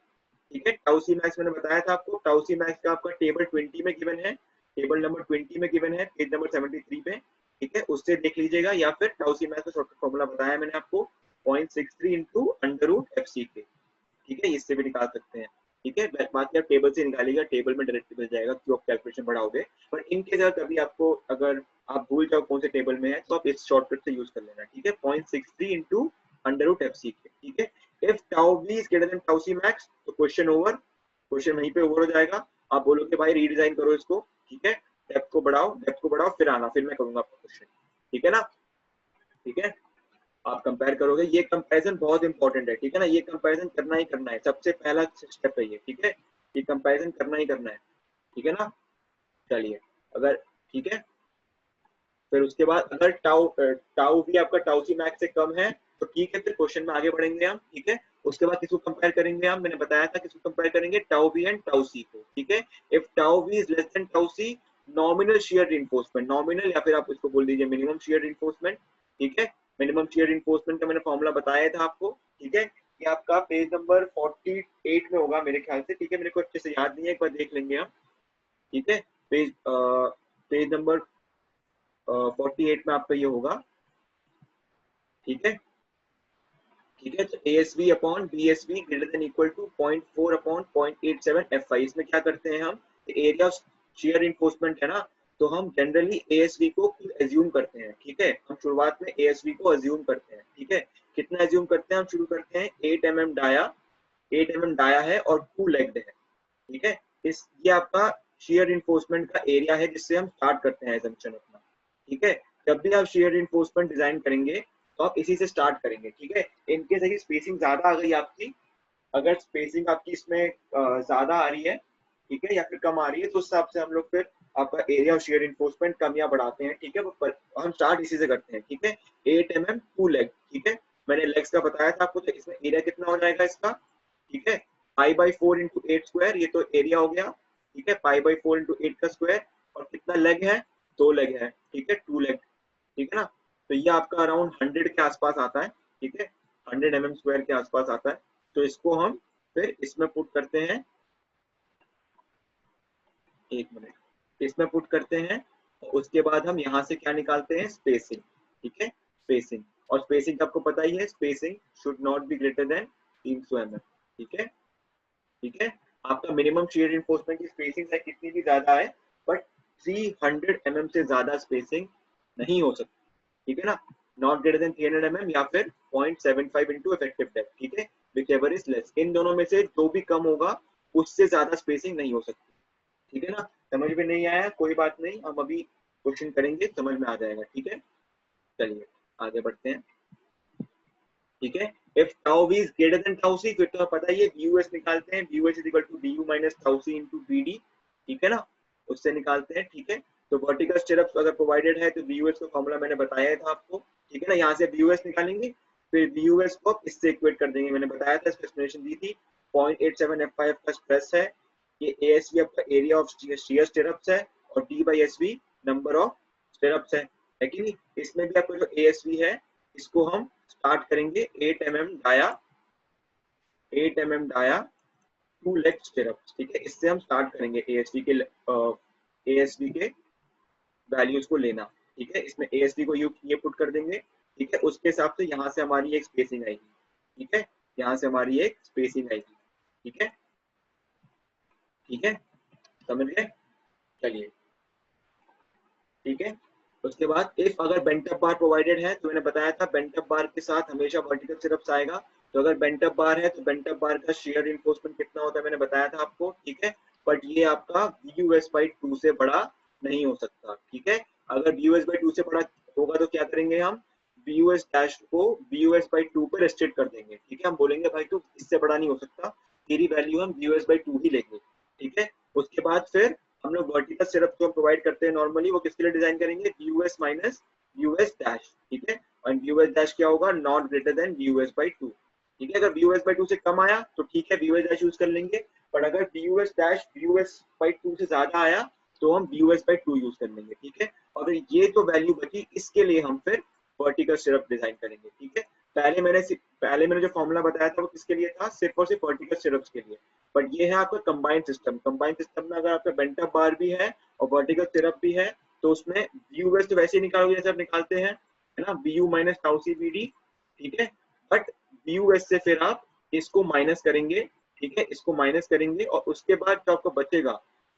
ठीक है, टाउ सी मैक्स मैंने बताया था आपको, टाउ सी मैक्स का आपका टेबल 20 में गिवन है, टेबल नंबर 20 में गिवन है, पेज नंबर 73 पे। ठीक है, उससे देख लीजिएगा, या फिर टाउ सी मैक्स का शॉर्टकट फॉर्मूला बताया मैंने आपको, 0.63 into under root f c k. ठीक है, इससे भी निकाल सकते हैं। ठीक है, बाकी आप टेबल से निकालिएगा, टेबल में डायरेक्ट मिल जाएगा क्यों आप कैलकुलेशन बढ़ाओगे। पर इनकेस अगर कभी आपको, अगर आप भूल जाओ कौन से टेबल में है, तो आप इस शॉर्टकट से यूज कर लेना। ठीक है, 0.63 into under root f c k. ठीक है, if tau B is greater than tau c max, तो क्वेश्चन ओवर, क्वेश्चन वहीं पे ओवर हो जाएगा। आप बोलोगे भाई रीडिजाइन करो इसको। ठीक है, डेप्थ को बढ़ाओ, फिर आना, फिर मैं करूंगा आपका क्वेश्चन। ठीक है ना? ठीक है, आप कंपेयर करोगे, ये कंपैरिजन बहुत इंपॉर्टेंट है। ठीक है ना, ये कंपैरिजन करना ही करना है, सबसे पहला स्टेप है ये। ठीक है, ये कंपैरिजन करना ही करना है। ठीक है ना? चलिए, अगर ठीक है, फिर उसके बाद अगर टाउ टाउ भी आपका टाउ सी मैक्स से कम है तो ठीक है, फिर क्वेश्चन में आगे बढ़ेंगे हम। ठीक है, उसके बाद किसको कंपेयर करेंगे हम? मैंने बताया था किसको कंपेयर करेंगे, टाउ बी एंड टाउ सी को। ठीक है, if tau B is less than tau c, nominal shear reinforcement, nominal या फिर आप इसको बोल दीजिए मिनिमम शियर रिइंफोर्समेंट। ठीक है, मिनिमम शियर रिइंफोर्समेंट का मैंने फॉर्मूला बताया था आपको। ठीक है, ये आपका पेज नंबर 48 में होगा मेरे ख्याल से। ठीक है, मेरे को अच्छे से याद नहीं है, एक बार देख लेंगे हम। ठीक है, पेज नंबर 48 में आपका ये होगा। ठीक है, ठीक है, तो ASB upon BSB greater than equal to 0.4 upon 0.87 FI। इसमें क्या करते हैं हम? एरिया ऑफ शियर रिइंफोर्समेंट है ना, तो हम जनरली ASB को खुद एज्यूम करते हैं। ठीक है, हम शुरुआत में ASB को एज्यूम करते हैं। ठीक है, कितना एज्यूम करते हैं? हम शुरू करते हैं 8 mm डाया, 8 mm डाया है और 2 लेग्ड है। ठीक है, इस ये आपका शियर रिइंफोर्समेंट का एरिया है जिससे हम स्टार्ट करते हैं एजम्पशन अपना। ठीक है, जब भी आप शियर रिइंफोर्समेंट डिजाइन करेंगे तो आप इसी से स्टार्ट करेंगे। ठीक है, इनकेस अगर स्पेसिंग ज्यादा आ गई आपकी, अगर स्पेसिंग आपकी इसमें ज्यादा आ रही है, ठीक है, या फिर कम आ रही है, तो उस हिसाब से हम लोग फिर आपका एरिया ऑफ शियर इन्फोर्समेंट कम या बढ़ाते हैं। ठीक है, पर हम स्टार्ट इसी से करते हैं। ठीक है, 8 mm 2 लेग। ठीक है, मैंने लेग्स का बताया था आपको, तो इसमें एरिया कितना हो जाएगा इसका? ठीक है, पाई बाई 4 इंटू 8 स्क्वायर, ये तो एरिया हो गया। ठीक है, पाई बाई 4 इंटू 8 का स्क्वायर, और कितना लेग है? 2 लेग है। ठीक है, 2 लेग। ठीक है ना, तो ये आपका अराउंड 100 के आसपास आता है। ठीक है, 100 mm स्क्वायर के आसपास आता है। तो इसको हम फिर इसमें पुट करते हैं, एक मिनट, इसमें पुट करते हैं। और उसके बाद हम यहाँ से क्या निकालते हैं? स्पेसिंग। ठीक है, स्पेसिंग, और स्पेसिंग आपको पता ही है, spacing should not be greater then 300 mm। ठीक है, ठीक है, आपका मिनिमम शियर रिइंफोर्समेंट की स्पेसिंग है कितनी भी ज्यादा है, बट 300 mm से ज्यादा स्पेसिंग नहीं हो सकती। ठीक है ना, नॉट ग्रेटर देन 300 mm या फिर 0.75 इंटू इफेक्टिव डेप्थ। ठीक है, विच एवर इज लेस, इन दोनों में से जो भी कम होगा उससे ज्यादा स्पेसिंग नहीं हो सकती। ठीक है ना, समझ में नहीं आया कोई बात नहीं, हम अभी क्वेश्चन करेंगे, समझ में आ जाएगा। ठीक है, चलिए आगे बढ़ते हैं। ठीक है, if tau B is greater than tau C, फिर तो पता ही है VUS निकालते हैं, VUS is equal to DU minus tau C into BD। ठीक है ना, उससे निकालते हैं। ठीक है, तो वर्टिकल स्टिरअप्स अगर प्रोवाइडेड है तो VUS का फॉर्मूला मैंने बताया था आपको। ठीक है ना, यहाँ से VUS निकालेंगे, फिर VUS को आप इससे इक्वेट कर देंगे, मैंने बताया था, इसकी एक्सप्लेनेशन दी थी। 0.87 F5 का स्ट्रेस है, ये ASB आपका एरिया ऑफ शियर स्टिरअप्स है, और D by SB number of stirrups है कि नहीं? इसमें भी आपको जो ASB है इसको हम स्टार्ट करेंगे 8 mm dia, 8 mm dia 2 leg stirrups. ठीक है, इससे हम स्टार्ट करेंगे ASB के वैल्यूज को लेना। ठीक है, इसमें ASB को ये पुट कर देंगे। ठीक है, उसके हिसाब से यहाँ से हमारी एक स्पेसिंग आएगी। ठीक है, यहाँ से हमारी एक स्पेसिंग आएगी। ठीक है, ठीक है, समझ गए? चलिए, ठीक है, उसके बाद इफ अगर बेंटअप बार प्रोवाइडेड है, तो मैंने बताया था बेंटअप बार के साथ हमेशा वर्टिकल स्टिरअप्स आएगा। तो अगर बेंटअप बार है तो बेंटअप बार का शियर रिइंफोर्समेंट कितना होता है मैंने बताया था आपको। ठीक है, बट ये आपका VUS/2 से बड़ा नहीं हो सकता। ठीक है, अगर BUS/2 से बड़ा होगा तो क्या करेंगे हम, BUS डैश को BUS/2 पे रेस्ट्रिक्ट कर देंगे, ठीक है। हम बोलेंगे भाई तू इससे बड़ा नहीं हो सकता, तेरी वैल्यू हम BUS/2 ही लेंगे, ठीक है। उसके बाद फिर हम लोग वर्टिकल सिरप जो प्रोवाइड करते हैं नॉर्मली, वो किसके लिए डिजाइन करेंगे, BUS माइनस BUS डैश, ठीक है। और BUS डैश क्या होगा, नॉट ग्रेटर देन BUS/2, ठीक है। अगर BUS/2 से कम आया तो ठीक है, BUS डैश यूज कर लेंगे, पर अगर BUS डैश BUS/2 से ज्यादा आया तो हम BUS/2 यूज कर लेंगे, ठीक है। और ये जो वैल्यू बची इसके लिए हम फिर वर्टिकल सिरप डिजाइन करेंगे, ठीक है। पहले मैंने जो फॉर्मूला बताया था वो किसके लिए था, सिर्फ और सिर्फ वर्टिकल सिरप्स के लिए। बट ये है आपका कंबाइंड सिस्टम। कंबाइंड सिस्टम में अगर आपका बेंटअप बार भी है और वर्टिकल सिरप भी है तो उसमें BUS तो वैसे ही निकालोगे जैसे आप निकालते हैं, है ना, BU माइनस टाउ CBD, ठीक है। बट BUS से फिर आप इसको माइनस करेंगे, ठीक है, इसको माइनस करेंगे और उसके बाद जो आपको बचेगा,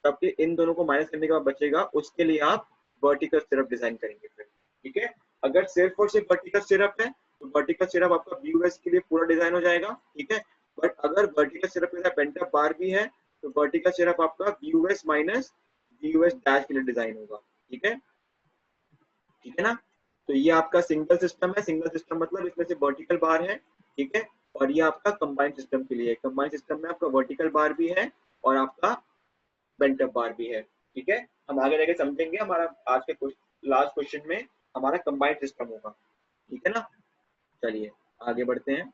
तो आपके इन दोनों को माइनस करने के बाद बचेगा, उसके लिए आप वर्टिकल सिरप डिजाइन करेंगे फिर, ठीक है। अगर सिर्फ और सिर्फ वर्टिकल सिरप है तो वर्टिकल सिरप आपका BUS के लिए पूरा डिजाइन हो जाएगा, ठीक है। बट अगर वर्टिकल सिरप के साथ बेंटअप बार भी है तो वर्टिकल सिरप आपका BUS माइनस BUS डैश के लिए डिजाइन होगा, ठीक है, ठीक है ना। तो ये आपका सिंगल सिस्टम है। सिंगल सिस्टम मतलब इसमें से वर्टिकल बार है, ठीक है। और ये आपका कंबाइंड सिस्टम के लिए है। कंबाइंड सिस्टम में आपका वर्टिकल बार भी है और आपका बेंटअप बार भी है, ठीक है। हम आगे जाके समझेंगे, हमारा आज के लास्ट क्वेश्चन में हमारा कंबाइंड सिस्टम होगा, ठीक है ना। चलिए आगे बढ़ते हैं,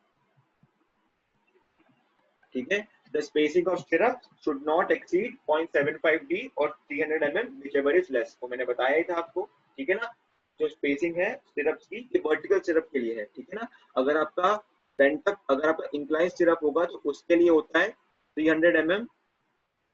ठीक है। The spacing of syrup should not exceed 0.75 D और 300 mm whichever is less, वो मैंने बताया ही था आपको, ठीक है ना। जो स्पेसिंग है सिरप्स की, ये वर्टिकल सिरप के लिए है, ठीक है ना। अगर आपका इंक्लाइन सिरप होगा तो उसके लिए होता है 300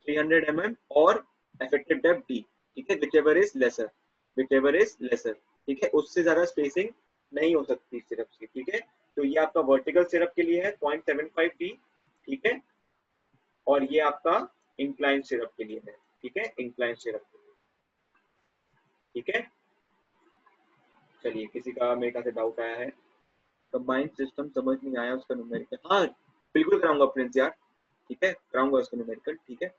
mm और इफेक्टिव डेप्थ D, ठीक है, whichever is lesser, ठीक है। उससे ज्यादा स्पेसिंग नहीं हो सकती सिरप्स की, ठीक है। तो ये आपका वर्टिकल सिरप के लिए है 0.75 D, ठीक है। और ये आपका इंक्लाइन सिरप के लिए है, ठीक है, इंक्लाइन सिरप के लिए, ठीक है। चलिए, किसी का मेरे ख्याल से डाउट आया है, कंबाइंड सिस्टम समझ नहीं आया, उसका न्यूमेरिकल, हाँ बिल्कुल कराऊंगा प्रिंस यार, ठीक है, कराऊंगा उसका न्यूमेरिकल, ठीक है,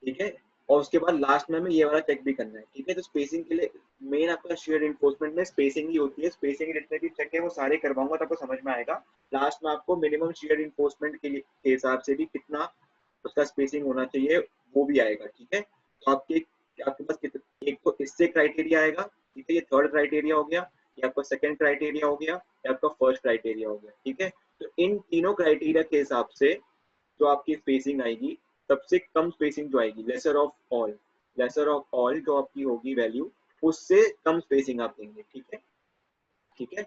ठीक है। और उसके बाद लास्ट में हमें ये वाला चेक भी करना है, ठीक है। तो स्पेसिंग के लिए मेन आपका शियर इन्फोर्समेंट में स्पेसिंग ही होती है। स्पेसिंग जितने भी चेक है वो सारे करवाऊंगा तो आपको समझ में आएगा। लास्ट में आपको मिनिमम शियर इन्फोर्समेंट के हिसाब से भी कितना उसका स्पेसिंग होना चाहिए वो भी आएगा, ठीक है। तो आपके पास एक तो इससे क्राइटेरिया आएगा, ठीक है, ये थर्ड क्राइटेरिया हो गया, ये आपका सेकंड क्राइटेरिया हो गया, ये आपका फर्स्ट क्राइटेरिया हो गया, ठीक है। तो इन तीनों क्राइटेरिया के हिसाब से जो आपकी स्पेसिंग आएगी, सबसे कम स्पेसिंग जो आएगी, लेसर ऑफ ऑल जो आपकी होगी वैल्यू, उससे कम स्पेसिंग आप देंगे, ठीक है, ठीक है,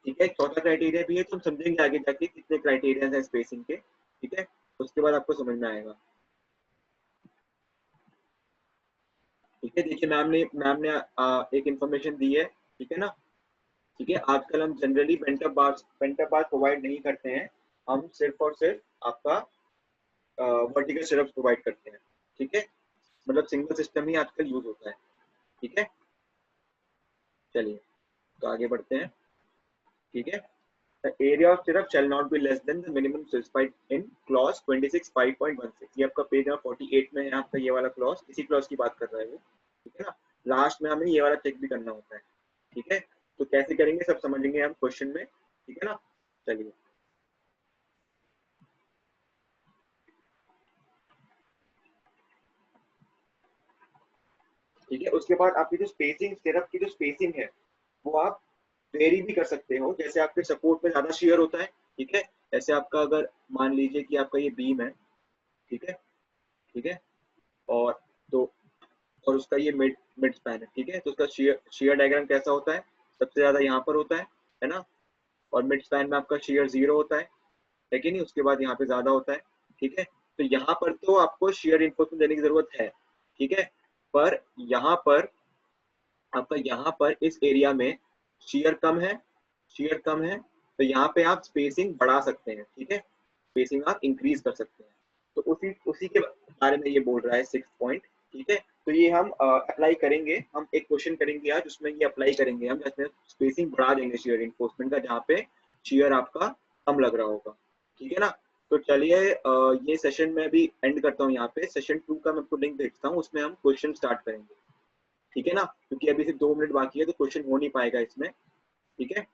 ठीक है। चौथा क्राइटेरिया भी है, तो हम समझेंगे आगे जाके कितने क्राइटेरिया है स्पेसिंग के, ठीक है, उसके बाद आपको समझ में आएगा, ठीक है। देखिए मैम ने एक इन्फॉर्मेशन दी है, ठीक है ना, ठीक है। आजकल हम जनरली बेंटअप बार प्रोवाइड नहीं करते हैं, हम सिर्फ और सिर्फ आपका वर्टिकल सिरप प्रोवाइड करते हैं, ठीक है। मतलब सिंगल सिस्टम ही आजकल यूज होता है, ठीक है। चलिए तो आगे बढ़ते हैं, ठीक है। The area of syrup shall not be less than the minimum specified in clause 26(5.16). ये आपका पेज नंबर 48 में है, आपका ये वाला क्लॉज, इसी क्लॉज की बात कर रहा है वो, ठीक है ना। लास्ट में हमें ये वाला चेक भी करना होता है, ठीक है। तो कैसे करेंगे सब समझेंगे हम क्वेश्चन में, ठीक है ना। चलिए, ठीक है। उसके बाद आपकी जो स्पेसिंग, सिरप की जो स्पेसिंग है वो आप वेरी भी कर सकते हो, जैसे आपके सपोर्ट में ज्यादा शेयर होता है, ठीक है। ऐसे आपका अगर मान लीजिए कि आपका ये बीम है, ठीक है, ठीक है, और तो और उसका ये मिड मिड स्पैन है, ठीक है। तो उसका शेयर डायग्राम कैसा होता है, सबसे ज्यादा यहाँ पर होता है ना। और मिड स्पैन में आपका शेयर 0 होता है कि नहीं, उसके बाद यहाँ पे ज्यादा होता है, ठीक है। तो यहाँ पर तो आपको शेयर इन्फोर्समेंट देने की जरूरत है, ठीक है। पर यहाँ पर आपका, यहाँ पर इस एरिया में शेयर कम है, शेयर कम है, तो यहाँ पे आप स्पेसिंग बढ़ा सकते हैं, ठीक है, स्पेसिंग आप इंक्रीज कर सकते हैं। तो उसी उसी के बारे में ये बोल रहा है 6 पॉइंट, ठीक है। तो ये हम अप्लाई करेंगे, हम एक क्वेश्चन करेंगे आज उसमें ये अप्लाई करेंगे हम, जिसमें स्पेसिंग बढ़ा देंगे शेयर इन्फोर्समेंट का, जहाँ पे शेयर आपका कम लग रहा होगा, ठीक है ना। तो चलिए ये सेशन में अभी एंड करता हूँ यहाँ पे। सेशन 2 का मैं आपको लिंक भेजता हूँ, उसमें हम क्वेश्चन स्टार्ट करेंगे, ठीक है ना, क्योंकि अभी सिर्फ 2 मिनट बाकी है तो क्वेश्चन हो नहीं पाएगा इसमें, ठीक है।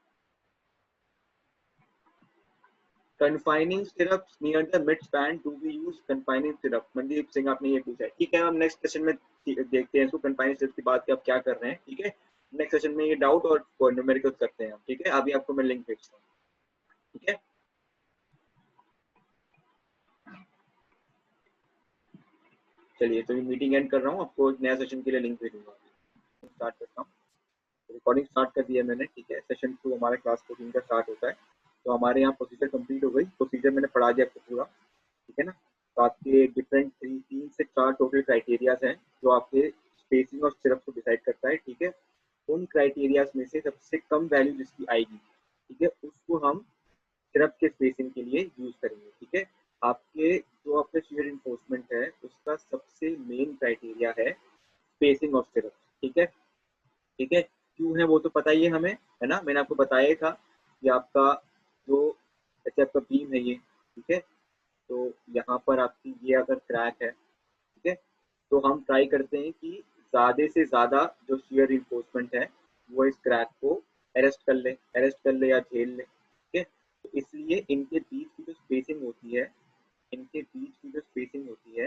Confining stirrups near the mid span, do we use confining stirrup? Mandeep Singh आपने ये पूछा है, ठीक है। हम नेक्स्ट सेशन में देखते हैं इसको, कन्फाइनिंग सिरप की बात आप क्या कर रहे हैं, ठीक है। नेक्स्ट सेशन में ये डाउट और न्यूमेरिकल करते हैं हम, ठीक है। अभी आपको मैं लिंक भेजता हूँ, ठीक है। चलिए तो ये मीटिंग एंड कर रहा हूँ, आपको एक नया सेशन के लिए लिंक भेजूंगा। स्टार्ट करता हूँ, रिकॉर्डिंग स्टार्ट कर दिया मैंने, ठीक है। सेशन 2 हमारा क्लास 14 का स्टार्ट होता है। तो हमारे यहाँ प्रोसीजर कंप्लीट हो गई, प्रोसीजर मैंने पढ़ा दिया आपको पूरा, ठीक है ना। तो आपके डिफरेंट 3 से 4 टोटल क्राइटेरियाज हैं जो आपके स्पेसिंग और सिरप को डिसाइड करता है, ठीक है। उन क्राइटेरियाज में से सबसे कम वैल्यू जिसकी आएगी, ठीक है, उसको हम सिरप के स्पेसिंग के लिए यूज करेंगे, ठीक है। आपके जो आपका शियर इन्फोर्समेंट है उसका सबसे मेन क्राइटेरिया है स्पेसिंग ऑफ सिरप, ठीक है, ठीक है। क्यों है वो तो पता ही है हमें, है ना, मैंने आपको बताया था कि आपका जो जैसे आपका बीम है ये, ठीक है, तो यहाँ पर आपकी ये अगर क्रैक है, ठीक है, तो हम ट्राई करते हैं कि ज़्यादा से ज़्यादा जो शियर रिइंफोर्समेंट है वो इस क्रैक को अरेस्ट कर ले या झेल ले, ठीक है। तो इसलिए इनके बीच की जो स्पेसिंग होती है, इनके बीच की जो स्पेसिंग होती है,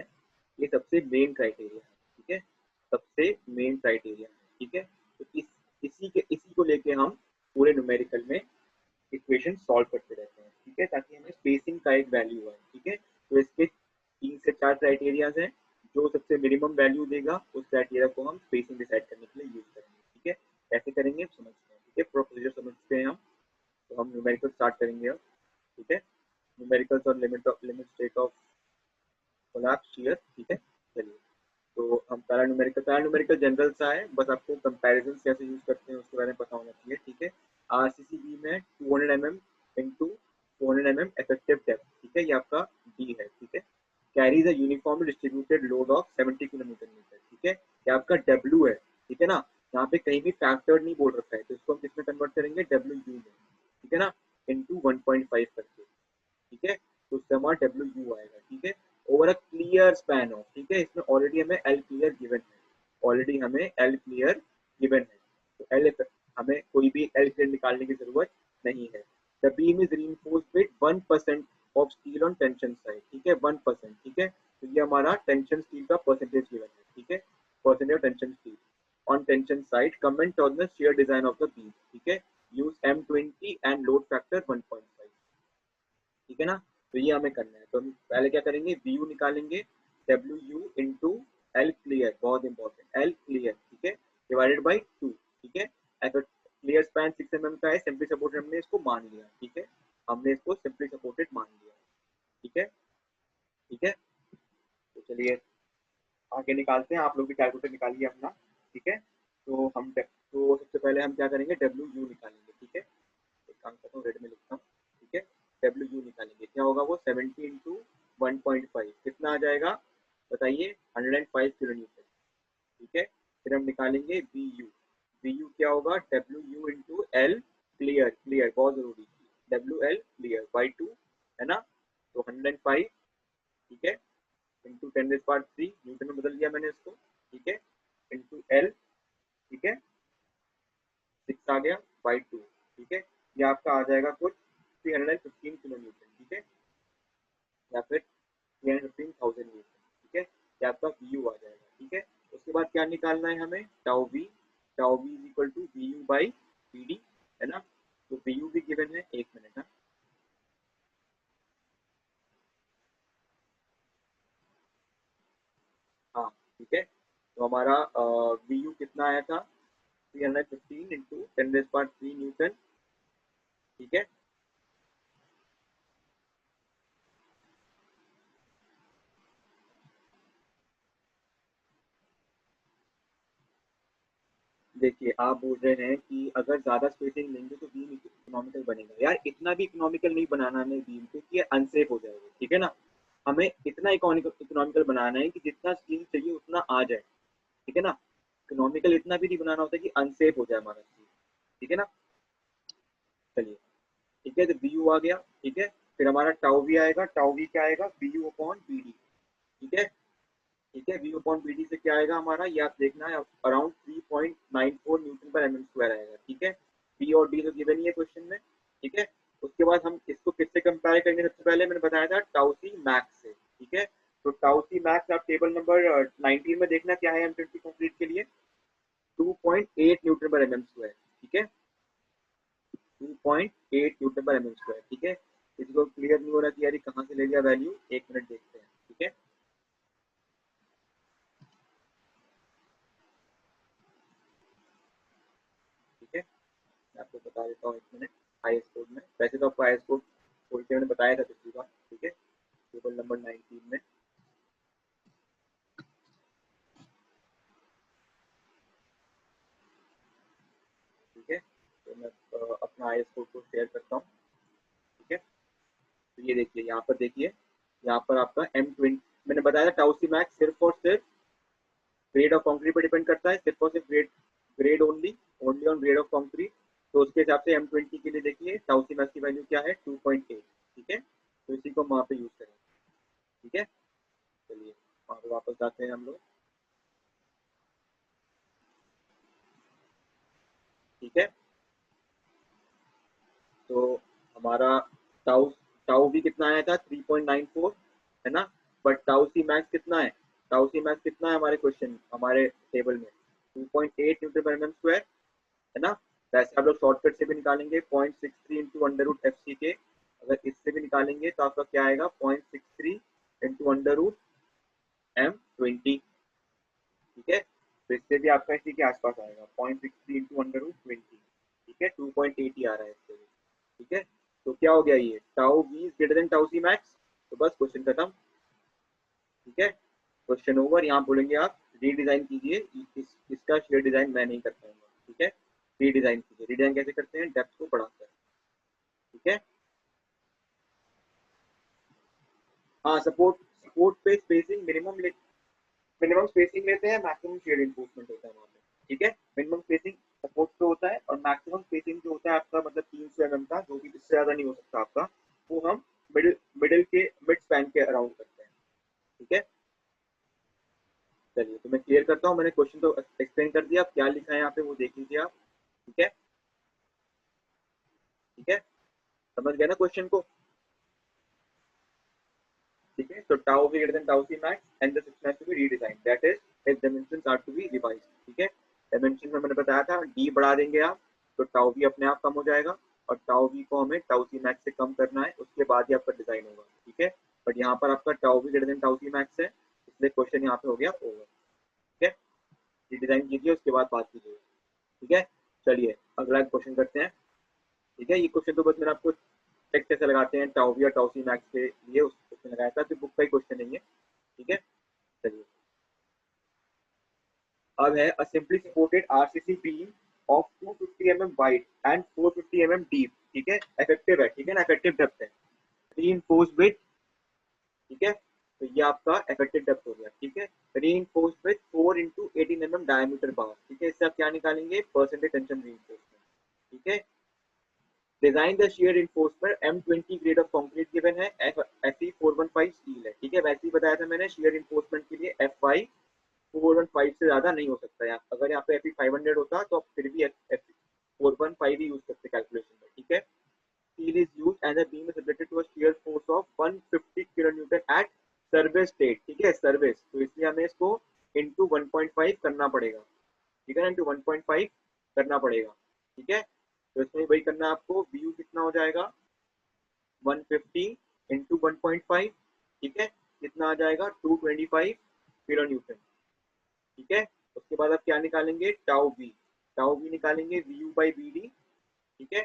ये सबसे मेन क्राइटेरिया है, ठीक है, सबसे मेन क्राइटेरिया है, ठीक है। तो इसी को लेके हम पूरे न्यूमेरिकल में इक्वेशन सॉल्व करते रहते हैं, ठीक है, ताकि हमें स्पेसिंग का एक वैल्यू है, ठीक है। तो इसके 3 से 4 क्राइटेरियाज हैं, जो सबसे मिनिमम वैल्यू देगा उस क्राइटेरिया को हम स्पेसिंग डिसाइड करने के लिए यूज करेंगे, ठीक है। कैसे करेंगे समझते हैं, ठीक है, प्रोसीजर समझते हैं हम। तो हम न्यूमेरिकल स्टार्ट करेंगे अब, ठीक है। न्यूमेरिकल्स और limit state of collapse shear, ठीक है। चलिए तो हम पैरा न्यूमेरिकल जनरल सा है, बस आपको कंपैरिजन कैसे यूज करते हैं उसके बारे में पता होना चाहिए, ठीक है। आरसीसी में 200 mm into 400 mm effective depth, ठीक है, ये आपका डी है, ठीक है। Carries a uniformly distributed load of 70 kilometre metre, ठीक है। ये आपका डब्ल्यू है, ठीक है ना। यहाँ पे कहीं भी फैक्टर नहीं बोल रखा है, तो इसको हम किसमें कन्वर्ट करेंगे, डब्ल्यू यू में, ठीक है ना, इंटू 1.5 करके, ठीक है। तो उससे हमारा डब्ल्यू यू आएगा, ठीक है, over a clear span of, ठीक है। इसमें ऑलरेडी हमें एल क्लियर गिवन है, ऑलरेडी हमें एल क्लियर गिवन है, तो एल हमें कोई भी एल क्लियर निकालने की जरूरत नहीं है। The beam is reinforced with 1% of steel on tension side, ठीक है, 1%, ठीक है। तो ये हमारा टेंशन स्टील का परसेंटेज गिवन है, ठीक है, percentage of tension steel on tension side, comment on the shear design of the beam, ठीक है, use M20 and load factor 1.5, ठीक है ना। तो ये हमें करना है, तो हम पहले क्या करेंगे, वी यू निकालेंगे, W U into L clear, बहुत इंपॉर्टेंट, एल क्लियर, ठीक है, डिवाइडेड बाई 2, ठीक है। अगर क्लियर स्पैन 6 mm का है, सिंपली सपोर्टेड हमने इसको मान लिया, ठीक है, हमने इसको सिंपली सपोर्टेड मान लिया, ठीक है, ठीक है। तो चलिए आगे निकालते हैं, आप लोग भी कैलकुलेटर निकालिए अपना, ठीक है। तो सबसे पहले हम क्या करेंगे, डब्ल्यू यू निकालेंगे, ठीक है। एक काम करता हूँ, रेड में लिखता हूँ, ठीक है। डब्ल्यू यू निकालेंगे, क्या होगा वो 70 इंटू 1.5 कितना आ जाएगा बताइए, 105 किलो न्यूटन, ठीक है। फिर हम निकालेंगे वी यू, वी यू क्या होगा, W U into L clear, clear बहुत जरूरी, डब्ल्यू एल क्लियर बाई 2, है ना। तो 105, ठीक है, इंटू 10⁻³ न्यूटन में बदल दिया मैंने इसको, ठीक है, इंटू एल, ठीक है, 6 आ गया बाई 2, ठीक है। ये आपका आ जाएगा कुछ 315 किलो न्यूटन, ठीक है, या फिर 315,000 न्यूटन, ठीक है। ये आपका वी यू आ जाएगा, ठीक है। उसके बाद क्या निकालना है हमें, tau we is equal to v you by v d, है ना। तो वी यू भी गिवन है, एक मिनट ना, हाँ, ठीक है। तो हमारा वी यू कितना आया था, 315 इंटू 10⁻³ न्यूटन, ठीक है। देखिए आप बोल रहे हैं कि अगर ज्यादा स्पेसिंग लेंगे तो बीम इकोनॉमिकल बनेगा, यार इतना भी इकोनॉमिकल नहीं बनाना है बीम को कि ये अनसेफ हो जाएगा, ठीक है ना। हमें इतना इकोनॉमिकल बनाना है कि जितना स्टील चाहिए उतना आ जाए, ठीक है ना। इकोनॉमिकल इतना भी नहीं बनाना होता कि अनसेफ हो जाए हमारा स्टील, ठीक है ना। चलिए ठीक है, तो बी यू आ गया, ठीक है। फिर हमारा टाउ वी आएगा, टाउ वी क्या आएगा, B U upon B D. ठीक है, ठीक है, वी अपॉन बी डी से क्या आएगा हमारा, ये आप देखना है, अराउंड 3.94 न्यूटन पर एम स्क्वायर आएगा। ठीक है, बी और डी तो गिवन ही है क्वेश्चन में। ठीक है, उसके बाद हम इसको किससे कंपेयर करेंगे, सबसे पहले मैंने बताया था टाउ सी मैक्स से। ठीक है, तो टाउ सी मैक्स आप टेबल नंबर 19 में देखना क्या है M20 कंप्लीट के लिए, 2.8 न्यूटन पर एम स्क्वायर। ठीक है, 2.8 न्यूटन पर एम स्क्वायर। ठीक है, इसको क्लियर नहीं हो रहा कि यार कहाँ से ले लिया वैल्यू, एक मिनट देखते हैं। ठीक है, ठीक है, मैं आपको बता देता हूँ एक मिनट। आईएस कोड में, वैसे तो आपको आईएस कोड खोल के मैंने बताया था पिछली बार। ठीक है, टेबल नंबर 19 में। ठीक है, तो मैं अपना आईएस कोड को शेयर करता हूँ। ठीक है, तो ये देखिए, यहाँ पर देखिए, यहाँ पर आपका M20 मैंने बताया था, टाउ सी मैक्स सिर्फ और सिर्फ ग्रेड ऑफ कॉन्क्रीट पर डिपेंड करता है, सिर्फ और सिर्फ grade, grade only, only on grade of concrete. तो उसके हिसाब से M20 के लिए देखिए टाउ सी मैक्स की वैल्यू क्या है, 2.8। ठीक है, तो इसी को हम वहाँ पे यूज करेंगे। ठीक है, चलिए वहाँ पे वापस जाते हैं हम लोग। ठीक है, तो हमारा टाउ टाउ भी कितना आया था, 3.94, है ना, बट टाउ सी मैक्स कितना है, टाउ सी मैक्स कितना है हमारे क्वेश्चन, हमारे टेबल में 2.8 न्यूटन पर एम स्क्वायर, है ना। वैसे आप लोग शॉर्टकट से भी निकालेंगे 0.63 into under root f c k, अगर इससे भी निकालेंगे तो आपका क्या आएगा, 0.63 इंटू अंडर रूट M20। ठीक है, तो इससे भी आपका इसी के आसपास आएगा, 0.63 इंटू अंडर रूट 20। ठीक है, 2.8 ही आ रहा है इससे भी। ठीक है, तो क्या हो गया, ये tau we is greater than tau c max, तो बस क्वेश्चन खत्म। ठीक है, क्वेश्चन ओवर। यहाँ बोलेंगे आप रीडिजाइन कीजिए, इसका शेयर डिजाइन मैं नहीं कर पाऊंगा। ठीक है, रीडिजाइन कीजिए, रीडिजाइन कैसे करते हैं, डेप्थ को बढ़ाकर। ठीक है, हाँ, सपोर्ट, सपोर्ट पे स्पेसिंग मिनिमम मिनिमम स्पेसिंग लेते हैं, मैक्सिमम शेयर इन्फोर्समेंट होता है वहाँ पे। ठीक है, मिनिमम स्पेसिंग सपोर्ट पे होता है, और मैक्सिमम स्पेसिंग जो होता है आपका, मतलब 300 mm का, जो कि इससे ज्यादा नहीं हो सकता आपका, वो हम मिडिल मिडिल के मिड स्पैन के अराउंड करते हैं। ठीक है, चलिए तो मैं क्लियर करता हूँ, मैंने क्वेश्चन तो एक्सप्लेन कर दिया, अब क्या लिखा है यहाँ पे वो देख लीजिए आप। ठीक है, ठीक है, समझ गए ना क्वेश्चन को। ठीक है, so tau v greater than tau c max and the system has to be redesigned, that is its dimensions are to be revised। ठीक है, डायमेंशन में मैंने बताया था d बढ़ा देंगे आप, तो tau v अपने आप कम हो जाएगा, और tau v को हमें tau c max से कम करना है, उसके बाद ही आपका डिजाइन होगा। ठीक है, बट यहाँ पर आपका tau v greater than tau c max है, इसलिए क्वेश्चन यहाँ पे हो गया ओवर। ठीक है, डिजाइन कीजिए, उसके बाद बात कीजिए। ठीक है, चलिए अगला क्वेश्चन करते हैं। ठीक है, ये क्वेश्चन तो बस मैंने आपको टेक्स्ट कैसे लगाते हैं टाउ वी और टाउ सी मैक्स के लिए उस क्वेश्चन लगाया था, तो बुक का ही क्वेश्चन नहीं है। ठीक है, चलिए अब है a simply supported RCC beam of 250 mm wide and 450 mm deep. ठीक है, इफेक्टिव है, ठीक है ना, इफेक्टिव डेप्थ है, रीइंफोर्स्ड विद। ठीक है, तो ये आपका इफेक्टिव डेप्थ हो गया। ठीक है, reinforced with 4 into 18 mm diameter bar. ठीक है, इससे आप क्या निकालेंगे, परसेंटेज टेंशन रीइंफोर्समेंट। ठीक है, design the shear enforcement M20 grade of concrete given है, FE415 स्टील है। ठीक है, वैसे ही बताया था मैंने, शियर इन्फोर्समेंट के लिए FI415 से ज्यादा नहीं हो सकता है, अगर यहाँ पे FE500 होता तो आप फिर भी FE415 ही यूज करते कैलकुलेशन में। ठीक है, steel is use and the beam is subjected to a shear force of 150 kilonewton at service state. ठीक है, सर्विस, तो इसलिए हमें इसको इंटू 1.5 करना पड़ेगा। ठीक है ना, इंटू 1.5 करना पड़ेगा। ठीक है, तो इसमें वही करना है आपको, व्यू कितना हो जाएगा, 150 इंटू 1.5। ठीक है, कितना आ जाएगा, 225 किलो न्यूटन। ठीक है, उसके बाद आप क्या निकालेंगे, टाउ बी, टाउ बी निकालेंगे वी बाई बी डी। ठीक है,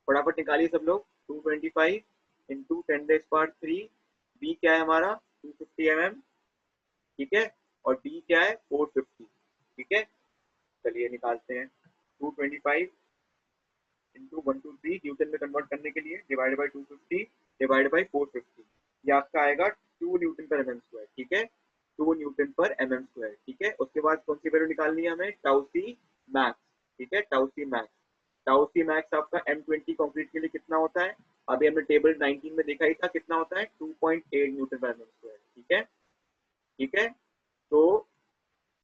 फटाफट निकालिए सब लोग, 225 इंटू 10⁻³ बी क्या है हमारा, 250 mm। ठीक है, और डी क्या है, 450। ठीक है, चलिए निकालते हैं, 225 इंटू 123 न्यूटन में कन्वर्ट करने के लिए, डिवाइड बाई 250 डिवाइड बाई 450, ये आपका आएगा 2 न्यूटन पर एम स्क्वायर। ठीक है, 2 न्यूटन पर एम स्क्वायर। ठीक है, उसके बाद कौन सी वैल्यू निकालनी है हमें, टाउ सी मैक्स। ठीक है, tau c max, tau c max आपका M20 कंक्रीट के लिए कितना होता है, अभी हमने टेबल 19 में देखा ही था कितना होता है 2.8 न्यूटन पर मीटर स्क्वायर। ठीक है, ठीक है। तो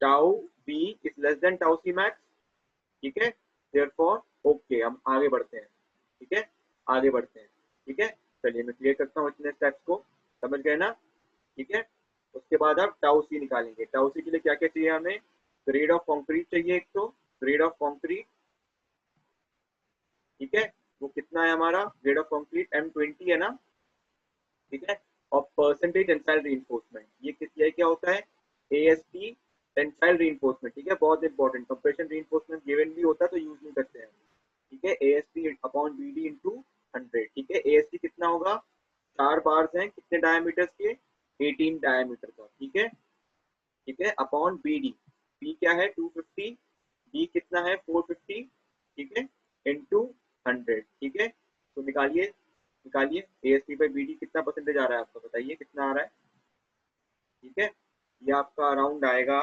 tau B is less than tau c max. ठीक है, देयरफॉर ओके, हम आगे बढ़ते हैं। ठीक है, आगे बढ़ते हैं। ठीक है, चलिए मैं क्लियर करता हूँ इतने स्टेप्स को, समझ गए ना। ठीक है, उसके बाद आप टाउ सी निकालेंगे। टाउ सी के लिए क्या क्या चाहिए हमें, ग्रेड ऑफ कॉन्क्रीट चाहिए एक, तो ग्रेड ऑफ कॉन्क्रीट। ठीक है, वो कितना है हमारा ग्रेड ऑफ कॉन्क्रीट, M20 है ना। ठीक है, और परसेंटेज टेंसाइल रीइंफोर्समेंट, ये क्या होता है, AST टेंसाइल रीइंफोर्समेंट। ठीक है, बहुत इंपॉर्टेंट, कंप्रेशन रीइंफोर्समेंट गिवन भी होता है तो यूज नहीं करते हैं। ठीक है, AST अपॉन BD इंटू 100। ठीक है, AST कितना होगा, 4 बार्स हैं कितने डायमीटर्स के, 18 डायमीटर का। ठीक है, ठीक है, अपॉन BD, B क्या है 250, B कितना है 450। ठीक है, इंटू 100। ठीक है, तो निकालिए, निकालिए AST बाई BD कितना परसेंटेज आ रहा है आपका, बताइए कितना आ रहा है। ठीक है, ये आपका अराउंड आएगा,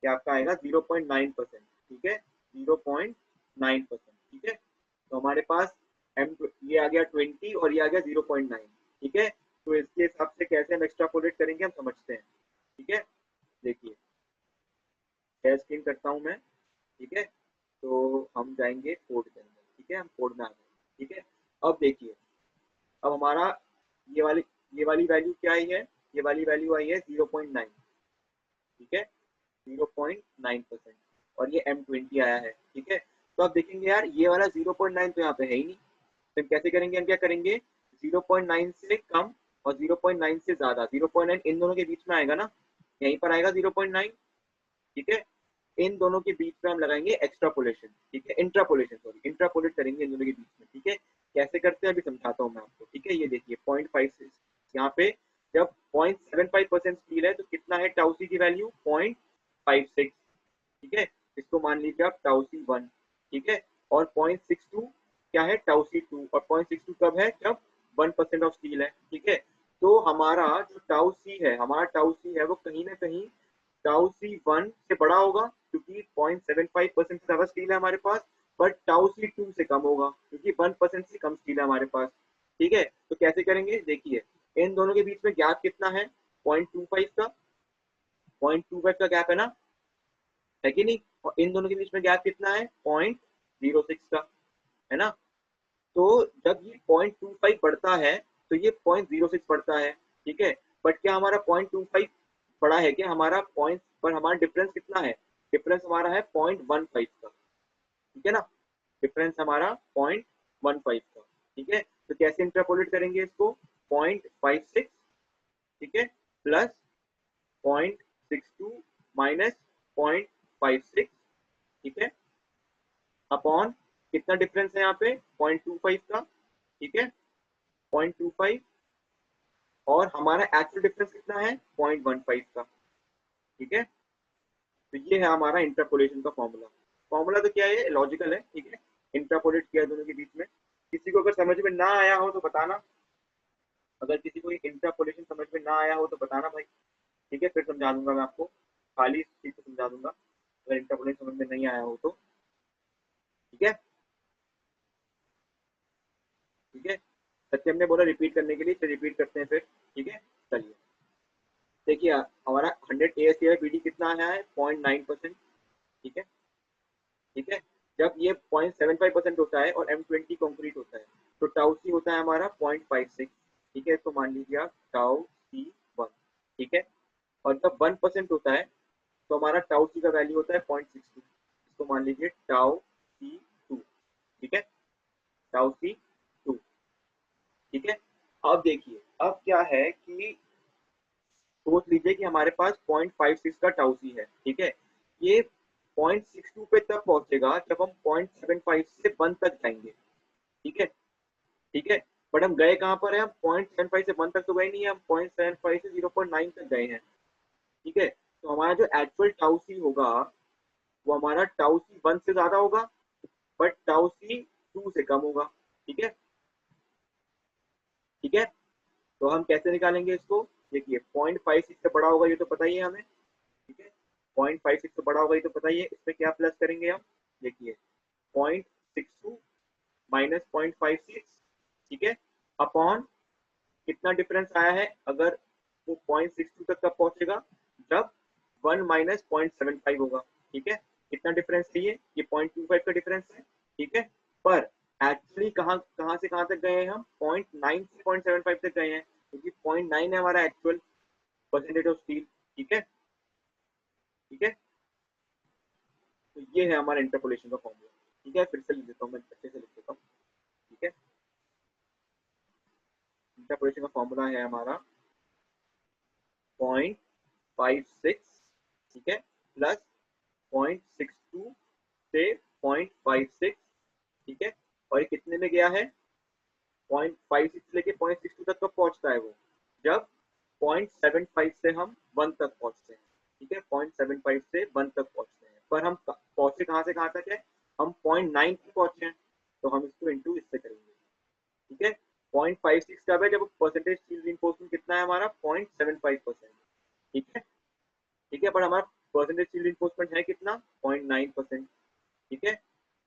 ये आपका आएगा 0.9%। ठीक है, 0.9%। ठीक है, तो हमारे पास ये आ गया 20 और ये आ गया 0.9। ठीक है, तो इसके हिसाब से कैसे हम एक्स्ट्रापोलेट करेंगे हम समझते हैं। ठीक है, देखिए शेयर स्क्रीन करता हूँ मैं। ठीक है, तो हम जाएंगे कोड के अंदर। ठीक है, हम कोड में आ गए। ठीक है, अब देखिए, अब हमारा ये वाली ये वाली वैल्यू क्या आई है, ये वाली वैल्यू आई है 0.9। ठीक है, 0.9%, और ये M20 आया है। ठीक है, तो आप देखेंगे यार ये वाला 0.9 तो यहाँ पे है ही नहीं, तो हम कैसे करेंगे, हम क्या करेंगे, 0.9 से कम और 0.9 से ज्यादा, 0.9 इन दोनों के बीच में आएगा ना, यहीं पर आएगा 0.9। ठीक है, इन दोनों के बीच में हम लगाएंगे एक्स्ट्रापोलेशन। ठीक है, इंट्रापोलेशन, सॉरी, इंट्रापोलेट करेंगे इन दोनों के बीच में। ठीक है, कैसे करते हैं अभी समझाता हूँ मैं आपको। ठीक है, ये देखिए 0.56, यहाँ पे जब 0.75% स्टील है तो कितना है टाउ सी की वैल्यू 0.56। ठीक है, इसको मान लीजिए आप टाउ सी 1। ठीक है, और 0.62 क्या है टाउ सी 2, और 0.62 कब है, जब 1% ऑफ स्टील है। ठीक है, तो हमारा जो टाउ सी है, हमारा टाउ सी है वो कहीं ना कहीं टाउ सी 1 से बड़ा होगा, क्योंकि 0.75% से ज्यादा स्टील है हमारे पास, बट टाउ सी 2 से कम होगा क्योंकि 1% से कम स्टील है हमारे पास। ठीक है, तो कैसे करेंगे, देखिए इन दोनों के बीच में गैप कितना है 0.25 का, 0.25 का गैप है ना, है कि नहीं, और इन दोनों के बीच में गैप कितना है 0.06 का, है ना। तो जब ये 0.25 बढ़ता है तो ये 0.06 बढ़ता है। ठीक है, बट क्या हमारा 0.25 बड़ा है, क्या हमारा पॉइंट पर हमारा डिफरेंस कितना है, डिफरेंस हमारा है 0.15 का। ठीक है ना, डिफरेंस हमारा 0.15 का। ठीक है, तो कैसे इंटरपोलेट करेंगे इसको, 0.56, ठीक है, प्लस 0.62 माइनस 0.56। ठीक है, अपॉन कितना डिफरेंस है यहाँ पे 0.25 का। ठीक है, 0.25, और हमारा एक्चुअल डिफरेंस कितना है 0.15 का। ठीक है, तो ये है हमारा इंटरपोलेशन का फॉर्मूला। फॉर्मूला तो क्या है, लॉजिकल है। ठीक है, इंटरपोलेट किया दोनों के बीच में। किसी को अगर समझ में ना आया हो तो बताना, अगर किसी को इंटरपोलेशन समझ में ना आया हो तो बताना भाई। ठीक है, फिर समझा दूंगा मैं आपको, खाली इस चीज को समझा दूंगा अगर इंटरपोलेशन समझ में नहीं आया हो तो। ठीक है, ठीक है, सत्यम ने बोला रिपीट करने के लिए, तो रिपीट करते हैं फिर। ठीक है, चलिए देखिए हमारा 100 AST BD कितना आया है 0.9%। ठीक है, ठीक है, जब ये 0.75% होता है और M20 कंक्रीट होता है तो टाउ सी होता है हमारा 0.56। ठीक है, तो मान लीजिए आप टाउ सी 1। ठीक है, और जब 1% होता है तो हमारा टाउ सी का वैल्यू होता है 0.62, इसको मान लीजिए टाउ सी 2। ठीक है, टाउ सी 2। ठीक है, अब देखिए अब क्या है कि सोच लीजिए कि हमारे पास 0.56 का टाउ सी है। ठीक है, ये 0.62 पे तब पहुंचेगा जब हम 0.75 से 1 तक जाएंगे। ठीक है, ठीक है, बट हम गए कहाँ पर है, हम 0.75 से 1 तक तो गए नहीं है, हम 0.75 से 0.9 तक गए हैं। ठीक है, तो हमारा जो एक्चुअल टाउ सी होगा वो हमारा टाउ सी 1 से ज्यादा होगा, बट टाउ सी 2 से कम होगा। ठीक है, ठीक है, तो हम कैसे निकालेंगे इसको, देखिए 0.56 से बड़ा होगा ये तो पता ही है हमें। ठीक है, 0.56 से बड़ा होगा ये तो पता ही है, इसमें क्या प्लस करेंगे हम, देखिए 0.62 माइनस 0.56 ठीक है, अपॉन कितना डिफरेंस आया है, अगर वो 0.62 तक कब पहुंचेगा, जब 1 माइनस 0.75 होगा। ठीक है, कितना डिफरेंस है ये 0.25 का डिफरेंस है। ठीक है, पर एक्चुअली कहाँ कहाँ से कहाँ तक गए हैं हम, 0.9 से 0.75 तक गए हैं, क्योंकि 0.9 है हमारा एक्चुअल परसेंटेज ऑफ स्टील। ठीक है, ठीक है, तो ये है हमारा इंटरपोलेशन का फॉर्मूला। ठीक है, फिर से लिख देता हूँ मैं, अच्छे से लिख देता हूँ। ठीक है, इंटरपोलेशन का फॉर्मूला है हमारा 0.56, ठीक है, प्लस 0.62 से 0.56। ठीक है, और ये कितने में गया है, 0.56 लेके 0.62 तक कब पहुंचता है वो, जब 0.75 से हम 1 तक पहुंचते हैं। ठीक है, 0.75 से 1 तक पहुंचते हैं, पर हम पहुंचे कहाँ से कहाँ तक है, हम 0.9 तक पहुंचे हैं, तो हम इसको इंटू इससे करेंगे। ठीक है, 0.56 कब है, जब परसेंटेज स्टील रिइंफोर्समेंट कितना है हमारा, 0.75%। ठीक है, ठीक है, पर हमारा परसेंटेज स्टील रिइंफोर्समेंट है कितना, 0.9%। ठीक है,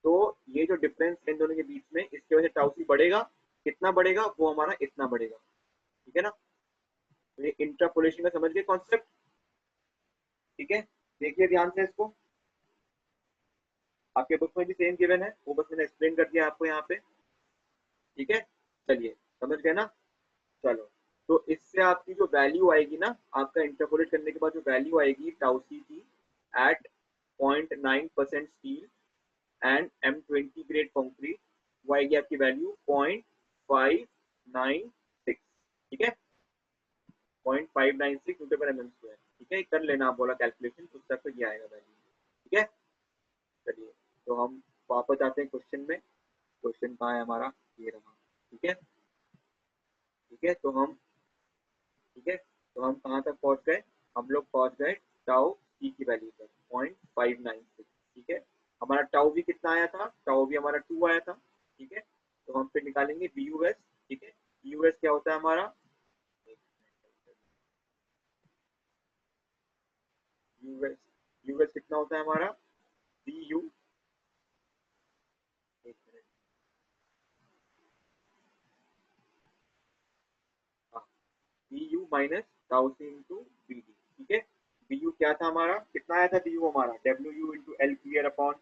तो ये जो डिफरेंस है इन दोनों के बीच में, इसकी वजह से टाउ सी बढ़ेगा, कितना बढ़ेगा, वो हमारा इतना बढ़ेगा। ठीक है ना, तो ये इंटरपोलेशन का समझ गए कॉन्सेप्ट। ठीक है, देखिए ध्यान से इसको, आपके बुक में भी सेम गिवन है, वो बस मैंने एक्सप्लेन कर दिया आपको यहाँ पे। ठीक है, चलिए समझ गए ना। चलो, तो इससे आपकी जो वैल्यू आएगी ना, आपका इंटरपोलेट करने के बाद जो वैल्यू आएगी टाउ सी की at 0.9% steel and M20 grade concrete, वो आएगी आपकी वैल्यू 0.596। ठीक है, 0.596 न्यूटन पर mm स्क्वायर। ठीक है, कर लेना आप बोला कैलकुलेशन, उस तक तो ये आएगा वैल्यू। ठीक है, चलिए, तो हम वापस आते हैं क्वेश्चन में। क्वेश्चन कहाँ है हमारा, ये रहा। ठीक है, ठीक है, तो हम, ठीक है, तो हम कहाँ तक पहुंच गए, हम लोग पहुंच गए टाउ सी की वैल्यू पर 0.596। ठीक है, हमारा टाउ भी कितना आया था, टाउ भी हमारा 2 आया था। ठीक है, तो हम फिर निकालेंगे बी यू एस। ठीक है, यू एस क्या होता है हमारा, यूएस, यूएस कितना होता है हमारा, बी यू, एक मिनट, हाँ, B U minus tau c into B D. ठीक है, बी यू क्या था हमारा, कितना आया था बी यू हमारा, W U into L clear upon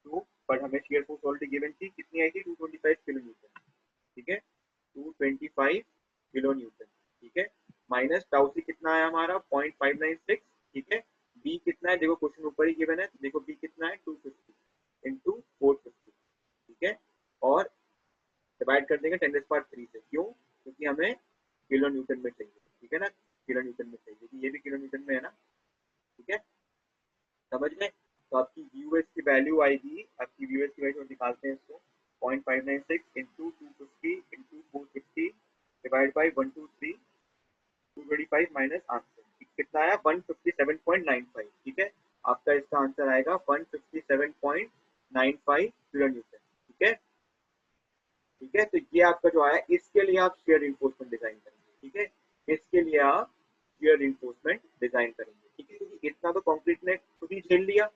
2, पर हमें शेयर फोर्स ऑलरेडी गिवन थी, कितनी आई थी, 225 किलो न्यूटन। ठीक है, 225 किलो न्यूटन। ठीक है, माइनस टाउ सी कितना है हमारा 0.596। ठीक है, बी कितना है, देखो क्वेश्चन ऊपर ही गिवन है, तो देखो बी कितना है 250 इंटू 450। ठीक है, और डिवाइड कर देंगे 10⁻³ से, क्यों, क्योंकि हमें किलो न्यूटन में चाहिए। ठीक है ना, किलो न्यूटन में चाहिए, क्योंकि ये भी किलो न्यूटन में है ना। ठीक है, समझ में, तो आपकी यूएस की वैल्यू आएगी, आपकी यूएस की वैल्यू निकालते हैं इसको, 0.596 into 250 into 450 divide by 123 225 minus answer कितना आया, 157.95। ठीक है, आपका इसका आंसर आएगा 157.95 किलो न्यूटन। ठीक है, ठीक है, तो ये आपका जो आया, इसके लिए आप शेयर रिइंफोर्समेंट डिजाइन करेंगे। ठीक है, इसके लिए आप शेयर रिइंफोर्समेंट डिजाइन करेंगे। ठीक है, क्योंकि इतना तो कंक्रीट ने खुद ही झेल लिया,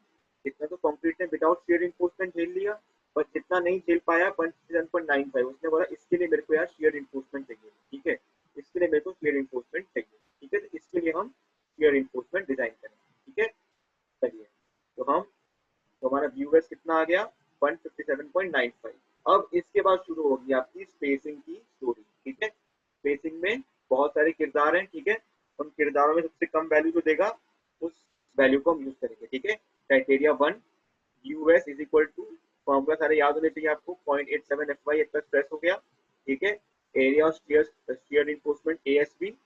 इतना तो कंक्रीट ने विदाउट शेयर रिइंफोर्समेंट झेल लिया, पर जितना नहीं झेल पाया 157.95, उसने बोला इसके लिए मेरे को यार शेयर रिइंफोर्समेंट चाहिए। ठीक है, इसके लिए मेरे को शेयर रिइंफोर्समेंट चाहिए। ठीक है, तो इसके लिए हम शेयर रिइंफोर्समेंट डिजाइन करेंगे। ठीक है, चलिए, तो हम, तो हमारा व्यूअर्स कितना आ गया, 157.95। अब इसके बाद शुरू होगी आपकी स्पेसिंग की स्टोरी। ठीक है, स्पेसिंग में बहुत सारे किरदार हैं। ठीक है, उन किरदारों में सबसे कम वैल्यू जो देगा, उस वैल्यू को हम यूज करेंगे। ठीक है, criteria 1, US is equal to, formula सारे याद होने चाहिए आपको, 0.87 एफ वाई प्लस स्ट्रेस हो गया। ठीक है, area of steer reinforcement A S B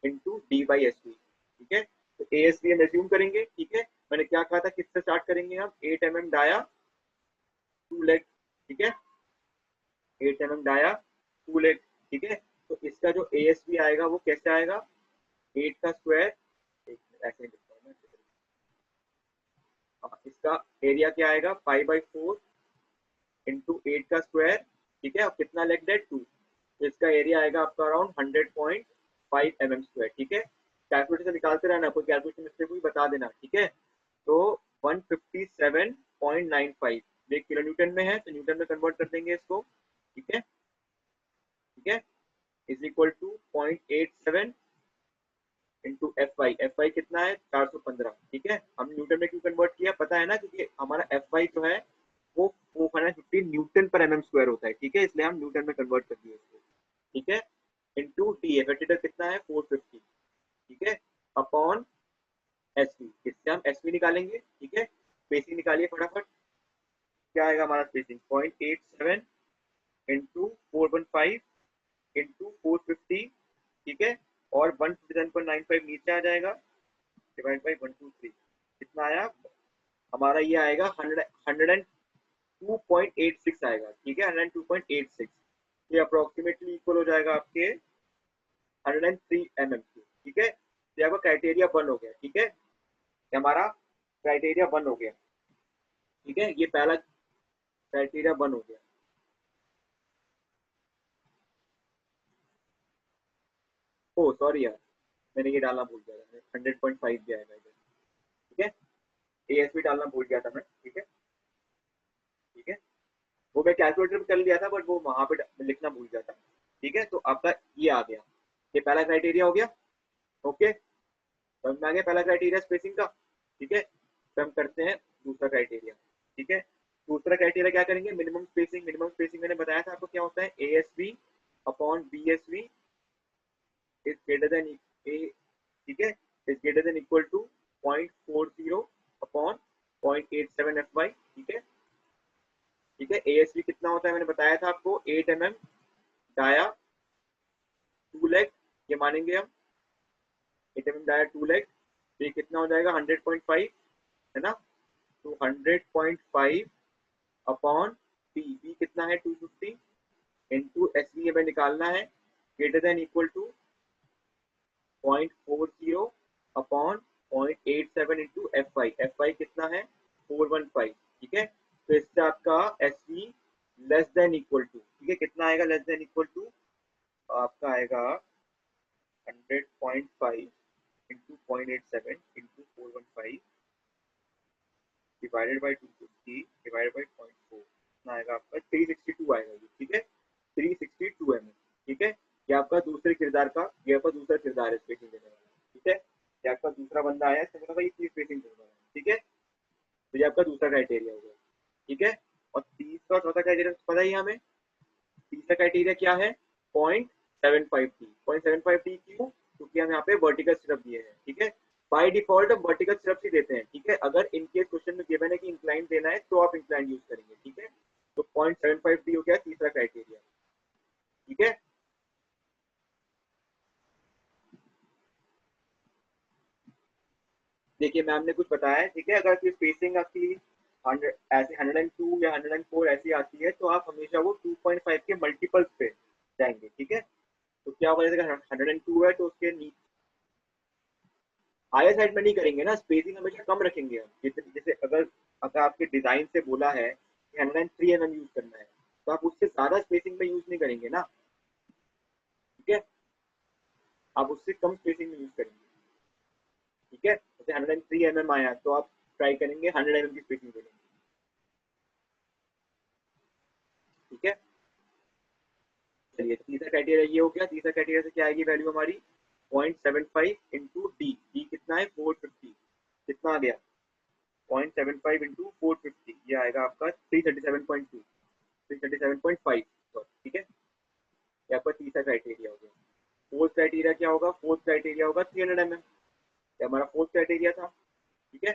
into D by S B. ठीक है, तो ए एस बी हम एज्यूम करेंगे। ठीक है, मैंने क्या कहा था, किससे स्टार्ट करेंगे हम, 8 mm डाया 2 लेग। ठीक है, 8 mm डाया 2 लेग। ठीक है, तो इसका जो ए एस बी आएगा वो कैसे आएगा, 8 का स्क्वायर, ऐसे ही लिखता हूँ मैं, इसका एरिया क्या आएगा 5/4 इंटू 8 का स्क्वायर। ठीक है, अब कितना लेग डेड 2, तो इसका एरिया आएगा आपका अराउंड 100.5 mm स्क्वायर। ठीक है, कैलकुलेटर से निकालते रहना, कोई कैलकुलेशन मिस्टेक हुई बता देना। ठीक है, तो 157.95 ये किलो न्यूटन में है, तो न्यूटन में कन्वर्ट कर देंगे इसको। ठीक है, 0.87 इंटू एफ वाई कितना है 415। ठीक है, हम न्यूटन में क्यों कन्वर्ट किया पता है ना, क्योंकि हमारा एफ वाई जो है वो 450 न्यूटन पर एम स्क्वायर होता है। ठीक है, इसलिए हम न्यूटन में कन्वर्ट कर दिए इसको। ठीक है, इंटू टी एफेक्टेड कितना है 450। ठीक है, अपॉन एस वी, इससे हम एस वी निकालेंगे। ठीक है, स्पेसिंग निकालिए फटाफट। क्या आएगा हमारा स्पेसिंग 0.87 इंटू 415 इंटू 450। ठीक है, और 157.95 नीचे आ जाएगा, डिवाइड बाई 123 कितना आया हमारा, ये आएगा 102.86 आएगा। ठीक है, 102.86, ये अप्रोक्सीमेटली इक्वल हो जाएगा आपके 103 mm की। ठीक है, ये आपका क्राइटेरिया बन हो गया। ठीक है, हमारा क्राइटेरिया बन हो गया। ठीक है, ये पहला क्राइटेरिया बन हो गया। ओ सॉरी यार, मैंने ये डालना भूल गया था, 100.5 भी आएगा इधर। ठीक है, एएसपी डालना भूल गया था मैं। ठीक है, ठीक है, वो मैं कैलकुलेटर पे कर लिया था, बट वो वहां पे लिखना भूल गया था। ठीक है, तो आपका ये आ गया, ये पहला क्राइटेरिया हो गया। ओके, समझ में आ गया पहला क्राइटेरिया स्पेसिंग का। ठीक है, तो हम करते हैं दूसरा क्राइटेरिया। ठीक है, दूसरा क्राइटेरिया क्या करेंगे, मिनिमम स्पेसिंग। मिनिमम स्पेसिंग मैंने बताया था आपको क्या होता है, A S B upon B S B is greater than A. ठीक है, is greater than equal to 0.40 upon 0.87 F Y. ठीक है, ठीक है, ए एस बी कितना होता है मैंने बताया था आपको, 8 mm डाया 2 लेग, ये मानेंगे हम 8 mm डाया 2 लेग। तो ये कितना हो जाएगा 100.5, है ना। तो 100.5 अपॉन बी, बी कितना है 250 इंटू एस बी हमें निकालना है, greater than equal to 0.40 upon 0.87 into F Y कितना है 415। ठीक है, तो इससे आपका S B less than equal to, ठीक है, कितना आएगा लेस देन इक्वल टू, आपका आएगा 100.5 into 0.87 into 415 divided by 250 divided by 0.4, कितना आएगा आपका 362 आएगा ये। ठीक है, 362 mm। ठीक है, ये आपका दूसरे किरदार का, ये आपका दूसरा किरदार है स्पेसिंग देने वाला। ठीक है, ये आपका दूसरा बंदा आया, इसने बोला भाई इतनी स्पेसिंग देने वाला है। ठीक है, तो ये आपका दूसरा क्राइटेरिया हो गया। ठीक है, और तीसरा चौथा क्राइटेरिया पता ही हमें, तीसरा क्राइटेरिया क्या है 0.75 टी। 0.75 टी क्यों, क्योंकि हम यहाँ पे वर्टिकल सिर्फ दिए हैं। ठीक है, बाय डिफॉल्ट हम वर्टिकल सिर्फ ही देते हैं। ठीक है, अगर इनकेस क्वेश्चन में गिवन है कि इंक्लाइन देना है तो आप इंक्लाइन यूज करेंगे। ठीक है, तो 0.75 टी हो गया तीसरा क्राइटेरिया। ठीक है, देखिए मैम ने कुछ बताया है। ठीक है, अगर स्पेसिंग आपकी 100 ऐसे 102 या 104 ऐसी आती है तो आप हमेशा वो 2.5 के मल्टीपल्स पे जाएंगे। ठीक है, तो क्या होगा, जैसे 102 है तो उसके नीचे हायर साइड में नहीं करेंगे ना, स्पेसिंग हमेशा कम रखेंगे हम। जैसे अगर अगर आपके डिजाइन से बोला है कि 103 mm यूज करना है, तो आप उससे ज्यादा स्पेसिंग में यूज नहीं करेंगे ना। ठीक है, आप उससे कम स्पेसिंग में यूज करेंगे। ठीक है, जैसे 103 mm आया तो आप ट्राई करेंगे 100 mm की स्पेसिंग करेंगे। ठीक है, चलिए तीसरा क्राइटेरिया ये हो गया। तीसरा क्राइटेरिया से क्या आएगी वैल्यू हमारी 0.75 इंटू डी, डी कितना है 450, कितना आ गया 0.75 इंटू 450, ये आएगा आपका 337.2, 337.5। ठीक है, ये आपका तीसरा क्राइटेरिया हो गया। फोर्थ क्राइटेरिया क्या होगा, फोर्थ क्राइटेरिया होगा 300 mm, ये हमारा फोर्थ क्राइटेरिया था। ठीक है,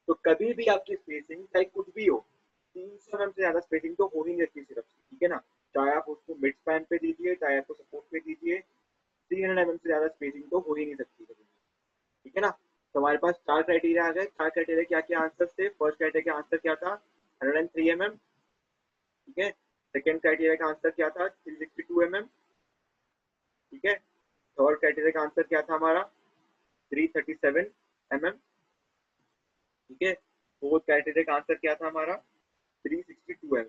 तो कभी भी आपकी स्पेसिंग चाहे कुछ भी हो, 300 mm से ज्यादा स्पेसिंग तो हो ही नहीं सकती सिर्फ। ठीक है ना, चाहे आप उसको मिड स्पैन पे दीजिए चाहे आपको सपोर्ट पे दीजिए, 300 mm से ज्यादा स्पेसिंग तो हो ही नहीं सकती कभी। ठीक है ना, तो हमारे पास चार क्राइटेरिया आ गए। चार क्राइटेरिया क्या क्या आंसर थे, फर्स्ट क्राइटेरिया का आंसर क्या था 103 mm। ठीक है, सेकेंड क्राइटेरिया का आंसर क्या था 362 mm। ठीक है, थर्ड क्राइटेरिया का आंसर क्या था हमारा 337 mm। ठीक है, फोर्थ क्राइटेरिया का आंसर क्या था हमारा 362 mm,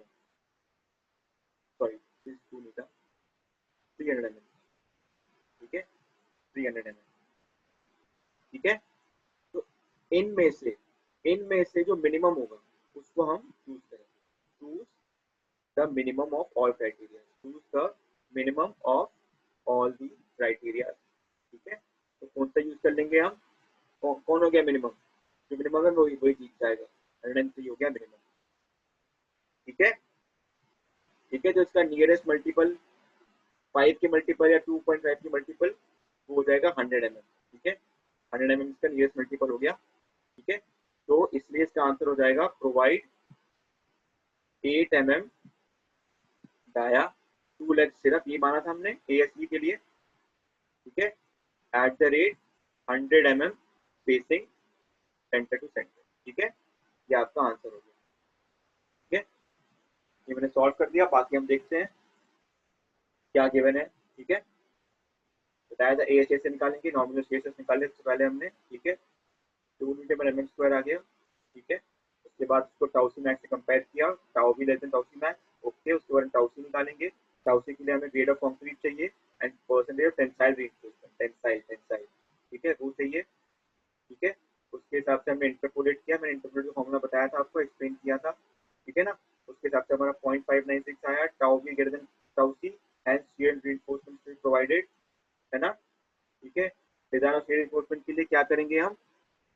सॉरी 362 नहीं था 300 mm। ठीक है, 300 mm। ठीक है, तो इनमें से जो मिनिमम होगा उसको हम चूज करेंगे। Choose the minimum of all criteria, choose the minimum of all the criteria, ठीक है। तो कौन सा यूज कर लेंगे हम, कौन हो गया मिनिमम, जो मिनिमम है वही वही जीत जाएगा, 103 हो गया मिनिमम, ठीक है। ठीक है, तो इसका नियरेस्ट मल्टीपल 5 के मल्टीपल या 2.5 के मल्टीपल वो हो जाएगा 100 mm, ठीक है। 100 mm इसका नियरेस्ट मल्टीपल हो गया, ठीक है। तो इसलिए इसका आंसर हो जाएगा provide 8 mm dia 2 leg stirrup, ये माना था हमने ASV के लिए, ठीक है, at the rate 100 mm spacing centre to centre, ठीक है। ये आपका आंसर हो गया, ठीक है। ये मैंने सॉल्व कर दिया, बाकी हम देखते हैं क्या गिवन है, ठीक है। बताया था AHS से निकालेंगे, नॉमिनल CSS निकाले उससे पहले हमने, ठीक है। 2 mm² आ गया, ठीक है। उसके बाद उसको टाउ सी मैक्स से कंपेयर किया, टाउ भी लेते हैं टाउ सी मैक्स, ओके। उसके बाद टाउ सी निकालेंगे, टाउ सी के लिए हमें ग्रेड ऑफ कंक्रीट चाहिए and percentage of tensile reinforcement, tensile, ठीक है, वो चाहिए, ठीक है। उसके हिसाब से हमने इंटरपोलेट किया, मैंने इंटरपोलेट का फॉर्मूला बताया था आपको, एक्सप्लेन किया था, ठीक है ना। उसके हिसाब से हमारा 0.596 आया, टाउ भी ग्रेटर देन टाउ सी, हैंस शियर रीइंफोर्समेंट प्रोवाइडेड, है ना, ठीक है। डिजाइन ऑफ शियर रीइंफोर्समेंट के लिए क्या करेंगे हम,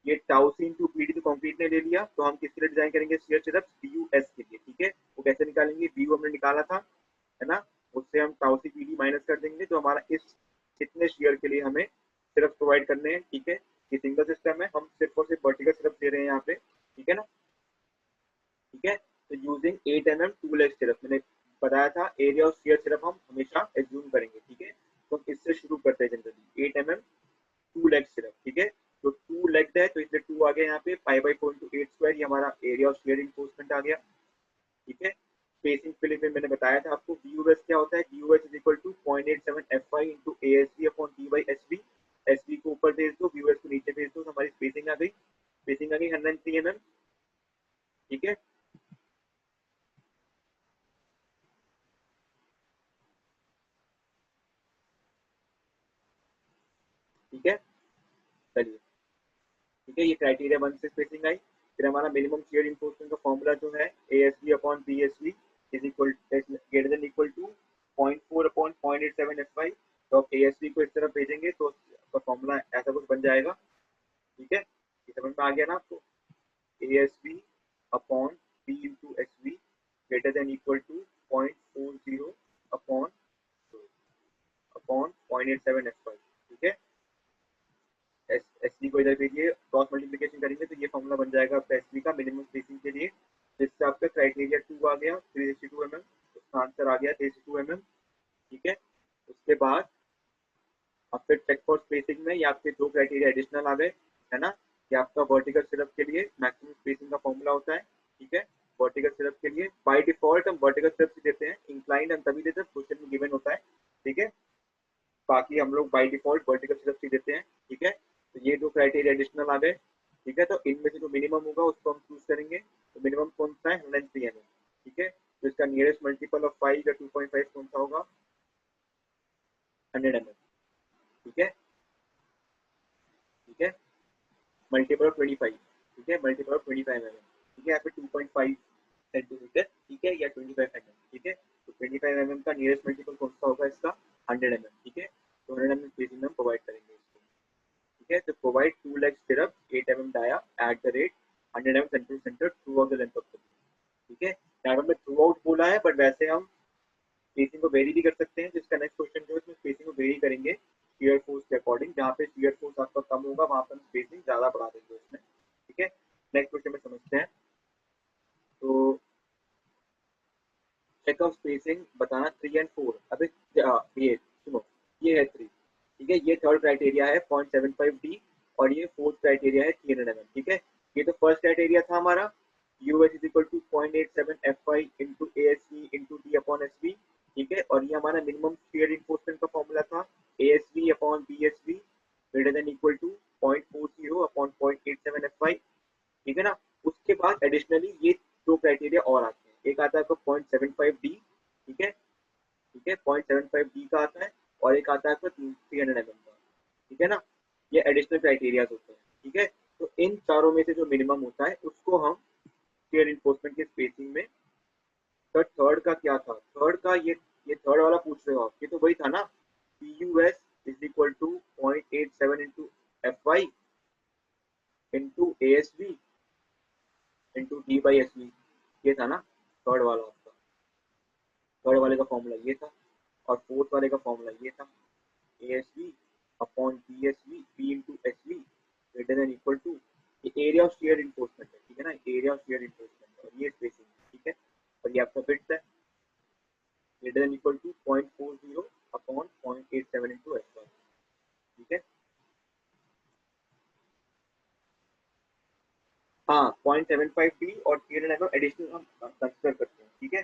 ये टाउ सी इंटू पीडी तो कंक्रीट ने ले लिया, तो हम किसके लिए डिजाइन करेंगे शियर सिर्फ BUS के लिए, ठीक है। वो कैसे निकालेंगे, BU हमने निकाला था, है ना, उससे हम टाउ सी पीडी माइनस कर देंगे, तो हमारा इस इतने शेयर के लिए हमें सिर्फ प्रोवाइड करने हैं, ठीक है। ये सिंगल सिस्टम है, हम सिर्फ और सिर्फ वर्टिकल सिर्फ दे रहे हैं यहाँ पे, ठीक है ना, ठीक है। तो यूजिंग 8 mm 2 लेग सिर्फ मैंने बताया था, एरिया ऑफ शेयर सिर्फ हम हमेशा एज्यूम करेंगे, ठीक है। तो हम इससे शुरू करते हैं जनरली 8 mm 2 लेग सिर्फ, ठीक है। तो 2 लेग है तो इसलिए 2 आ गया यहाँ पे, पाई बाई 4 इंटू 8 स्क्वायर, ये हमारा एरिया ऑफ शेयर रिइंफोर्समेंट आ गया, ठीक है। स्पेसिंग के लिए मैंने बताया था आपको, BUS क्या होता है, BUS is equal to 0.87 FY into ASB upon T by SB, SB को ऊपर भेज दो, BUS को नीचे भेज दो, तो हमारी स्पेसिंग आ गई, स्पेसिंग आ गई 103 mm, ठीक है। ठीक है, चलिए, ठीक है। ये क्राइटेरिया 1 से स्पेसिंग आई, फिर हमारा मिनिमम शियर रिइंफोर्समेंट का फॉर्मूला जो है ASB upon BSB is equal greater than equal to 0.4 upon 0.87 FY, तो आप ASB को इस तरफ भेजेंगे तो उसका फॉर्मूला ऐसा कुछ बन जाएगा, ठीक है। ये समझ में आ गया ना आपको, ASB upon B into SB greater than equal to 0.40 upon 0.87 FY, ठीक है। एसबी को इधर भेजिए, क्रॉस मल्टीप्लिकेशन करेंगे तो ये फॉर्मूला बन जाएगा आपका एसबी का मिनिमम स्पेसिंग के लिए, जिससे आपका क्राइटेरिया 2 आ गया 362 mm, उसका आंसर आ गया 362 mm, ठीक है। उसके बाद अब फिर टेक फॉर स्पेसिंग में ये आपके दो क्राइटेरिया एडिशनल आ गए, है ना। ये आपका वर्टिकल सिरप के लिए मैक्सिमम स्पेसिंग का फॉर्मूला होता है, ठीक है। वर्टिकल सिरप के लिए बाय डिफॉल्ट हम वर्टिकल सिरप से देते हैं, इंक्लाइंड हम तभी देते हैं क्वेश्चन में गिवन होता है, ठीक है। बाकी हम लोग बाय डिफॉल्ट वर्टिकल सिर्फ ही देते हैं, ठीक है। तो ये दो क्राइटेरिया एडिशनल आ गए, ठीक है। तो इनमें से जो मिनिमम होगा उसको हम चूज करेंगे, तो मिनिमम कौन सा है 103 mm, ठीक है। तो इसका नियरेस्ट मल्टीपल ऑफ 5 या 2.5 कौन सा होगा 100 mm, ठीक है, ठीक है। मल्टीपल ऑफ 25, ठीक है, मल्टीपल ऑफ 25 mm, ठीक है, या फिर 2.5 सेंटीमीटर, ठीक है, या 25 mm, ठीक है। तो 25 mm का नियरेस्ट मल्टीपल कौन सा होगा इसका 100 mm, ठीक है। तो 100 mm स्पेसिंग हम प्रोवाइड करेंगे इसको, ठीक है। तो provide 2 leg stirrup 8 mm dia at the rate 100 mm centre to centre throughout the length of the, ठीक है। यहाँ पर मैं थ्रू आउट बोला है, बट वैसे हम स्पेसिंग को वेरी भी कर सकते हैं, जिसका नेक्स्ट क्वेश्चन जो है उसमें स्पेसिंग को वेरी करेंगे शियर फोर्स के अकॉर्डिंग, जहाँ पे शियर फोर्स आपका कम होगा वहां पर स्पेसिंग ज्यादा बढ़ा देंगे उसमें, ठीक है। नेक्स्ट क्वेश्चन में समझते हैं। तो चेक ऑफ स्पेसिंग बताना 3 एंड 4, अभी ये सुनो, ये है 3, ठीक है। ये थर्ड क्राइटेरिया है 0.75D और ये फोर्थ क्राइटेरिया है 300 mm, ठीक है। ये तो फर्स्ट क्राइटेरिया था हमारा US is equal to 0.87 FY into ASB into D upon SB, ठीक है। और ये हमारा मिनिमम शियर रिइंफोर्समेंट का फॉर्मूला था ASB upon BSB greater than equal to 0.40 upon 0.87 FY, ठीक है ना। उसके बाद एडिशनली ये दो क्राइटेरिया और आते हैं, एक आता है आपका 0.75D, ठीक है, ठीक है, 0.75D का आता है, और एक आता है आपका 300 mm का, ठीक है ना। ये एडिशनल क्राइटेरिया होते हैं, ठीक है। तो इन चारों में से जो मिनिमम होता है उसको हम शियर इन्फोर्समेंट के स्पेसिंग में, थर्ड का क्या था, थर्ड का ये थर्ड वाला पूछ रहे हो आप, ये तो वही था ना, PUS is equal to 0.87 into FY into ASV into D/SV। ये था ना थर्ड वाला आपका, थर्ड वाले का फॉर्मूला ये था, और फोर्थ वाले का फॉर्मूला ये था, ASV upon BSV B into SV greater than equal to, ये एरिया ऑफ शियर इन्फोर्समेंट है, ठीक है ना, एरिया ऑफ शियर इन्फोर्समेंट, और ये स्पेसिंग, ठीक है, और ये आपका फिट है greater than equal to 0.40 upon 0.87 into FY, ठीक है। हाँ 0.75D और 300 mm एडिशनल हम कंसिडर करते हैं, ठीक है।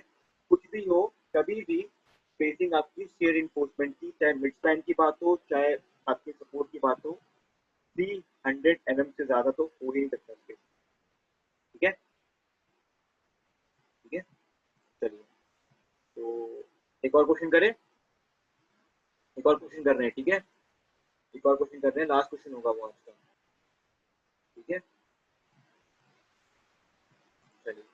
कुछ भी हो, कभी भी स्पेसिंग आपकी शेयर इन्फोर्समेंट की, चाहे मिड स्पैन की बात हो, चाहे आपके सपोर्ट की बात हो, 300 mm से ज्यादा तो हो ही नहीं सकता स्पेस, ठीक है, ठीक है। चलिए, तो एक और क्वेश्चन करें, एक और क्वेश्चन कर रहे हैं, ठीक है, एक और क्वेश्चन कर रहे हैं, लास्ट क्वेश्चन होगा वो आज का, ठीक है। चलिए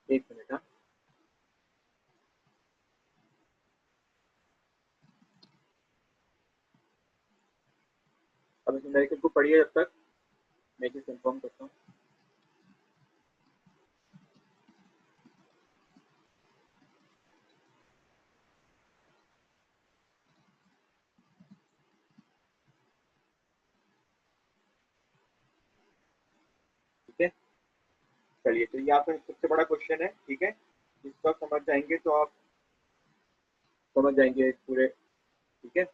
एक मिनट, हाँ अब इस न्यूमेरिकल को पढ़िए, जब तक मैं चीज कंफर्म करता हूँ। ठीक है, चलिए, तो ये आपका सबसे बड़ा क्वेश्चन है, ठीक है, जिसको आप समझ जाएंगे तो आप समझ जाएंगे पूरे, ठीक है।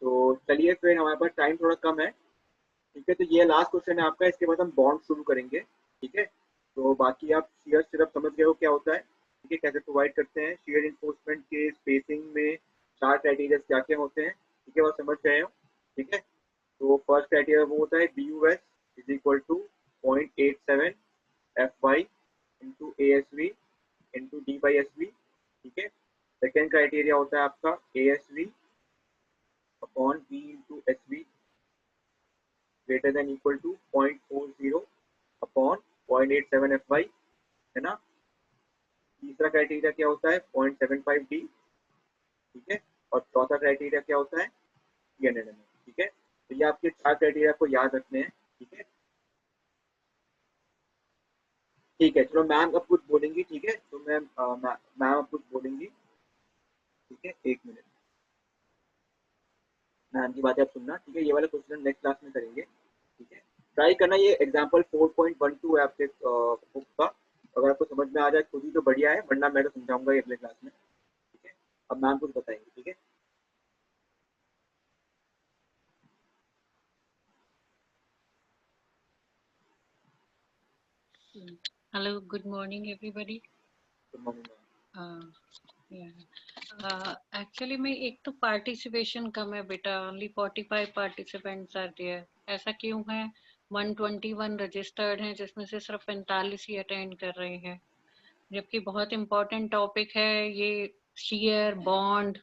तो चलिए, फिर हमारे पास टाइम थोड़ा कम है, ठीक है, तो ये लास्ट क्वेश्चन है आपका, इसके बाद हम बॉन्ड शुरू करेंगे, ठीक है। तो बाकी आप शेयर सिर्फ समझ गए हो क्या होता है, ठीक है, कैसे प्रोवाइड करते हैं शेयर इन्फोर्समेंट के स्पेसिंग में, चार क्राइटेरिया क्या क्या होते हैं, ठीक है, वो समझ गए हो, ठीक है। तो फर्स्ट क्राइटेरिया वो होता है BUS is equal to 0.87 FY into ASV into D/SV, ठीक है। सेकेंड क्राइटेरिया होता है आपका ASV upon B into SV greater than equal to 0.40 upon 0.87 FY, है ना। तीसरा क्राइटेरिया क्या होता है 0.75D, ठीक है, और चौथा क्राइटेरिया क्या होता है 300 mm, ठीक है। तो ये आपके चार क्राइटेरिया को याद रखने हैं, ठीक है, ठीक है। चलो मैम अब कुछ बोलेंगी, ठीक है, तो मैम अब कुछ बोलेंगी, ठीक है, एक मिनट, मैम की बातें आप सुनना, ठीक है, ये वाला क्वेश्चन नेक्स्ट क्लास में करेंगे, ठीक है। ट्राई करना, ये एग्जांपल 4.12 है आपके बुक का, अगर आपको समझ में आ जाए खुद ही तो बढ़िया है, वरना मैं तो समझाऊंगा ये अगले क्लास में, ठीक है। अब मैम कुछ बताएंगे, ठीक है। Hello, good morning, everybody. Good morning ma'am. Actually, में एक तो पार्टिसिपेशन कम है बेटा, ओनली 45 पार्टिसिपेंट्स आर देयर। ऐसा क्यों है? 121 रजिस्टर्ड हैं, जिसमें से सिर्फ 45 ही अटेंड कर रहे हैं, जबकि बहुत इम्पोर्टेंट टॉपिक है ये, शेयर बॉन्ड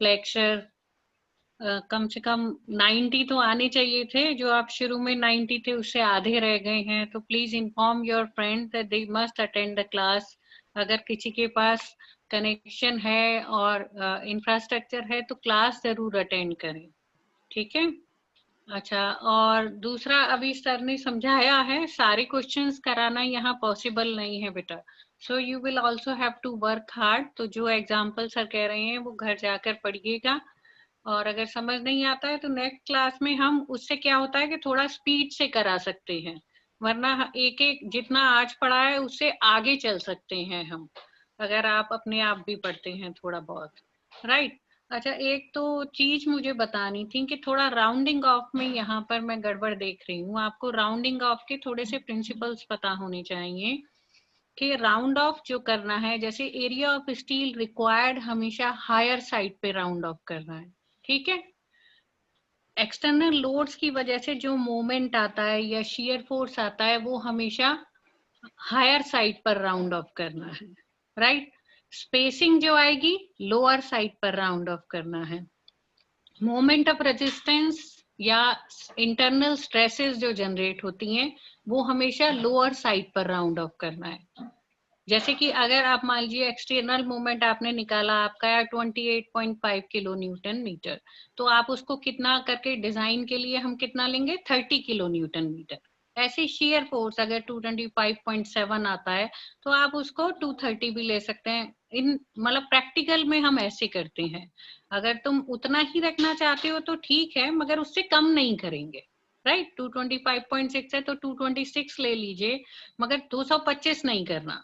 फ्लेक्चर। कम से कम 90 तो आने चाहिए थे, जो आप शुरू में 90 थे उससे आधे रह गए हैं। तो please inform your friends that they must attend the class. अगर किसी के पास कनेक्शन है और इंफ्रास्ट्रक्चर है तो क्लास जरूर अटेंड करें, ठीक है। अच्छा, और दूसरा, अभी सर ने समझाया है, सारे क्वेश्चंस कराना यहाँ पॉसिबल नहीं है बेटा, so you will also have to work hard. तो जो एग्जाम्पल सर कह रहे हैं वो घर जाकर पढ़िएगा, और अगर समझ नहीं आता है तो नेक्स्ट क्लास में हम उससे क्या होता है कि थोड़ा स्पीड से करा सकते हैं, वरना एक एक जितना आज पढ़ा है उससे आगे चल सकते हैं हम, अगर आप अपने आप भी पढ़ते हैं थोड़ा बहुत, राइट। अच्छा, एक तो चीज मुझे बतानी थी कि थोड़ा राउंडिंग ऑफ में यहाँ पर मैं गड़बड़ देख रही हूँ। आपको राउंडिंग ऑफ के थोड़े से प्रिंसिपल्स पता होने चाहिए कि राउंड ऑफ जो करना है, जैसे एरिया ऑफ स्टील रिक्वायर्ड हमेशा हायर साइड पे राउंड ऑफ करना है, ठीक है। एक्सटर्नल लोड्स की वजह से जो मोमेंट आता है या शियर फोर्स आता है वो हमेशा हायर साइड पर राउंड ऑफ करना है, राइट। स्पेसिंग जो आएगी लोअर साइड पर राउंड ऑफ करना है। मोमेंट ऑफ रेजिस्टेंस या इंटरनल स्ट्रेसेस जो जनरेट होती हैं वो हमेशा लोअर साइड पर राउंड ऑफ करना है। जैसे कि अगर आप मान लीजिए एक्सटर्नल मोमेंट आपने निकाला आपका 28.5 किलो न्यूटन मीटर, तो आप उसको कितना करके डिजाइन के लिए हम कितना लेंगे 30 किलो न्यूटन मीटर। ऐसे शेयर फोर्स अगर 225.7 आता है तो आप उसको 230 भी ले सकते हैं। इन मतलब प्रैक्टिकल में हम ऐसे करते हैं। अगर तुम उतना ही रखना चाहते हो तो ठीक है, मगर उससे कम नहीं करेंगे। राइट, 225.6 है तो 226 ले लीजिए, मगर 225 नहीं करना।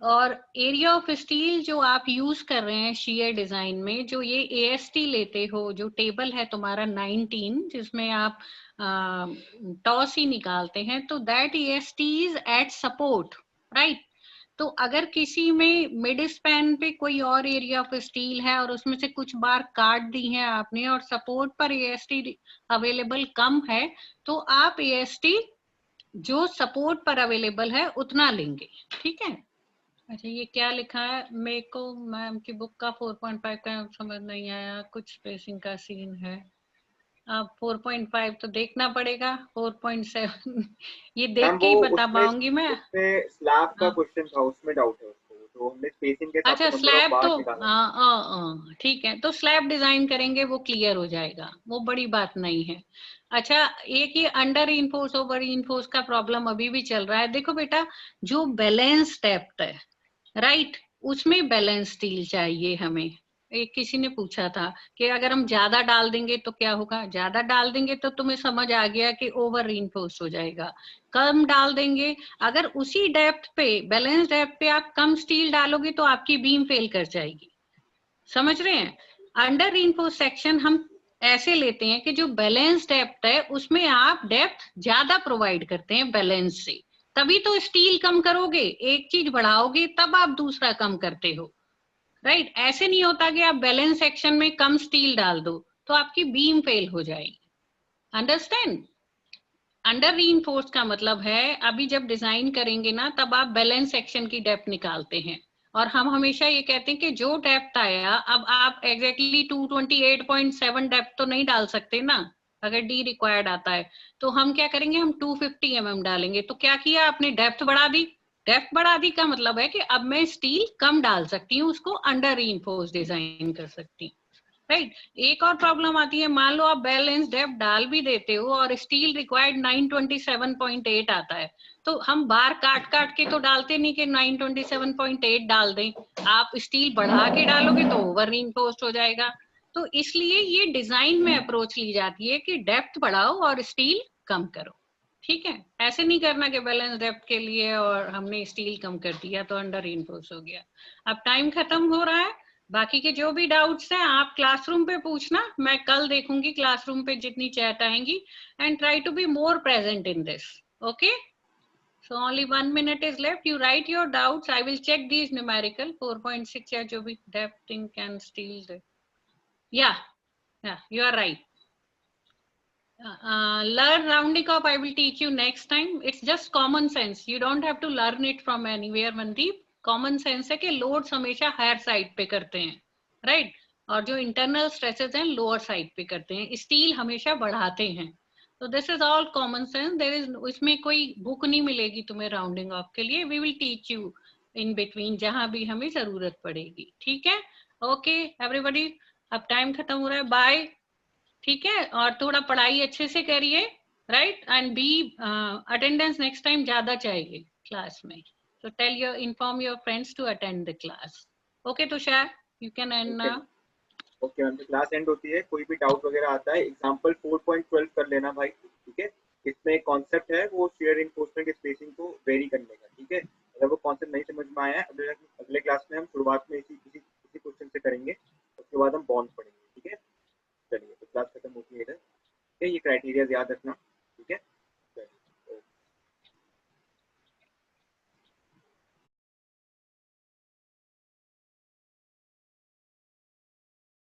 और एरिया ऑफ स्टील जो आप यूज कर रहे हैं शियर डिजाइन में, जो ये एएसटी लेते हो, जो टेबल है तुम्हारा 19 जिसमें आप टॉस ही निकालते हैं, तो that AST is eight support, right. तो अगर किसी में मिड स्पैन पे कोई और एरिया ऑफ स्टील है और उसमें से कुछ बार काट दी है आपने और सपोर्ट पर एएसटी अवेलेबल कम है, तो आप एएसटी जो सपोर्ट पर अवेलेबल है उतना लेंगे, ठीक है। अच्छा, ये क्या लिखा है? मेरे को मैम की बुक का 4.5 का समझ नहीं आया, कुछ स्पेसिंग का सीन है। अब 4.5 तो देखना पड़ेगा, 4.7 ये देख के ही बता पाऊंगी मैं। उसमें स्लैब का हाँ। क्वेश्चन था, उसमें डाउट है उसको, तो हमने स्पेसिंग के हिसाब अच्छा, से नंबर ऑफ स्लैब बार तो निकाला। ठीक है, तो स्लैब डिजाइन करेंगे वो क्लियर हो जाएगा, वो बड़ी बात नहीं है। अच्छा, एक ये अंडर इनफोर्स ओवर इनफोर्स का प्रॉब्लम अभी भी चल रहा है। देखो बेटा, जो बैलेंस डेप्थ है, राइट, उसमें बैलेंस स्टील चाहिए हमें। एक किसी ने पूछा था कि अगर हम ज्यादा डाल देंगे तो क्या होगा। ज्यादा डाल देंगे तो तुम्हें समझ आ गया कि ओवर रीइंफोर्स हो जाएगा। कम डाल देंगे, अगर उसी डेप्थ पे, बैलेंस डेप्थ पे आप कम स्टील डालोगे तो आपकी बीम फेल कर जाएगी। समझ रहे हैं? अंडर रीइंफोर्स सेक्शन हम ऐसे लेते हैं कि जो बैलेंस डेप्थ है उसमें आप डेप्थ ज्यादा प्रोवाइड करते हैं बैलेंस से, तभी तो स्टील कम करोगे। एक चीज बढ़ाओगे तब आप दूसरा कम करते हो, राइट। ऐसे नहीं होता कि आप बैलेंस सेक्शन में कम स्टील डाल दो तो आपकी बीम फेल हो जाएगी। अंडरस्टैंड? अंडर रीइंफोर्स का मतलब है अभी जब डिजाइन करेंगे ना, तब आप बैलेंस सेक्शन की डेप्थ निकालते हैं, और हम हमेशा ये कहते हैं कि जो डेप्थ आया, अब आप एग्जैक्टली 228.7 डेप्थ तो नहीं डाल सकते ना। अगर डी रिक्वायर्ड आता है तो हम क्या करेंगे, हम 250 mm डालेंगे। तो क्या किया आपने, डेप्थ बढ़ा दी। डेप्थ बढ़ा दी का मतलब है कि अब मैं स्टील कम डाल सकती हूँ, उसको अंडर रीइंफोर्स डिजाइन कर सकती हूँ, राइट। एक और प्रॉब्लम आती है, मान लो आप बैलेंस डेप्थ डाल भी देते हो और स्टील रिक्वायर्ड 927.8 आता है, तो हम बार काट काट के तो डालते नहीं कि 927.8 डाल दें। आप स्टील बढ़ा के डालोगे तो ओवर रीइंफोर्स्ड हो जाएगा। तो इसलिए ये डिजाइन में अप्रोच ली जाती है कि डेप्थ बढ़ाओ और स्टील कम करो, ठीक है। ऐसे नहीं करना कि बैलेंस डेप्थ के लिए और हमने स्टील कम कर दिया तो अंडर रीइंफोर्स हो गया। अब टाइम खत्म हो रहा है, बाकी के जो भी डाउट्स हैं आप क्लासरूम पे पूछना। मैं कल देखूंगी क्लासरूम पे जितनी चैट आएंगी, and try to be more present in this, okay. So only 1 minute is left. You write your doubts. I will check these numerical 4.6 या जो भी depthing can steal. Yeah, you are right. Learn rounding off I will teach you next time. It's just common sense. You don't have to learn it from anywhere, Mandeep. Common sense है कि loads हमेशा higher side पे करते हैं, right, और जो internal stresses हैं lower side पे करते हैं, स्टील हमेशा बढ़ाते हैं। तो this is all common sense. There is, इसमें कोई बुक नहीं मिलेगी तुम्हें राउंडिंग ऑफ के लिए। We will teach you in between जहां भी हमें जरूरत पड़ेगी, ठीक है। ओके एवरीबॉडी, अब टाइम खत्म हो रहा है, बाय, ठीक है। और थोड़ा पढ़ाई अच्छे से करिए, right, and be attendance next time ज्यादा चाहिए क्लास में। So tell your, inform your friends to attend the class. Okay, Tushar, you can end now. Okay ma'am, class and होती है, कोई भी डाउट वगैरह आता है एग्जांपल 4.12 कर लेना भाई, ठीक है। इसमें कॉन्सेप्ट है वो शेयर इनफोर्समेंट स्पेसिंग को वेरी करने का, ठीक है। अगर वो कॉन्सेप्ट नहीं समझ में आया है, अगले क्लास में हम शुरुआत में इसी क्वेश्चन से करेंगे, उसके बाद हम बॉन्ड पढ़ेंगे, ठीक है। चलिए, तो क्लास खत्म होती है इधर, ठीक है। ये क्राइटेरिया याद रखना, ठीक है।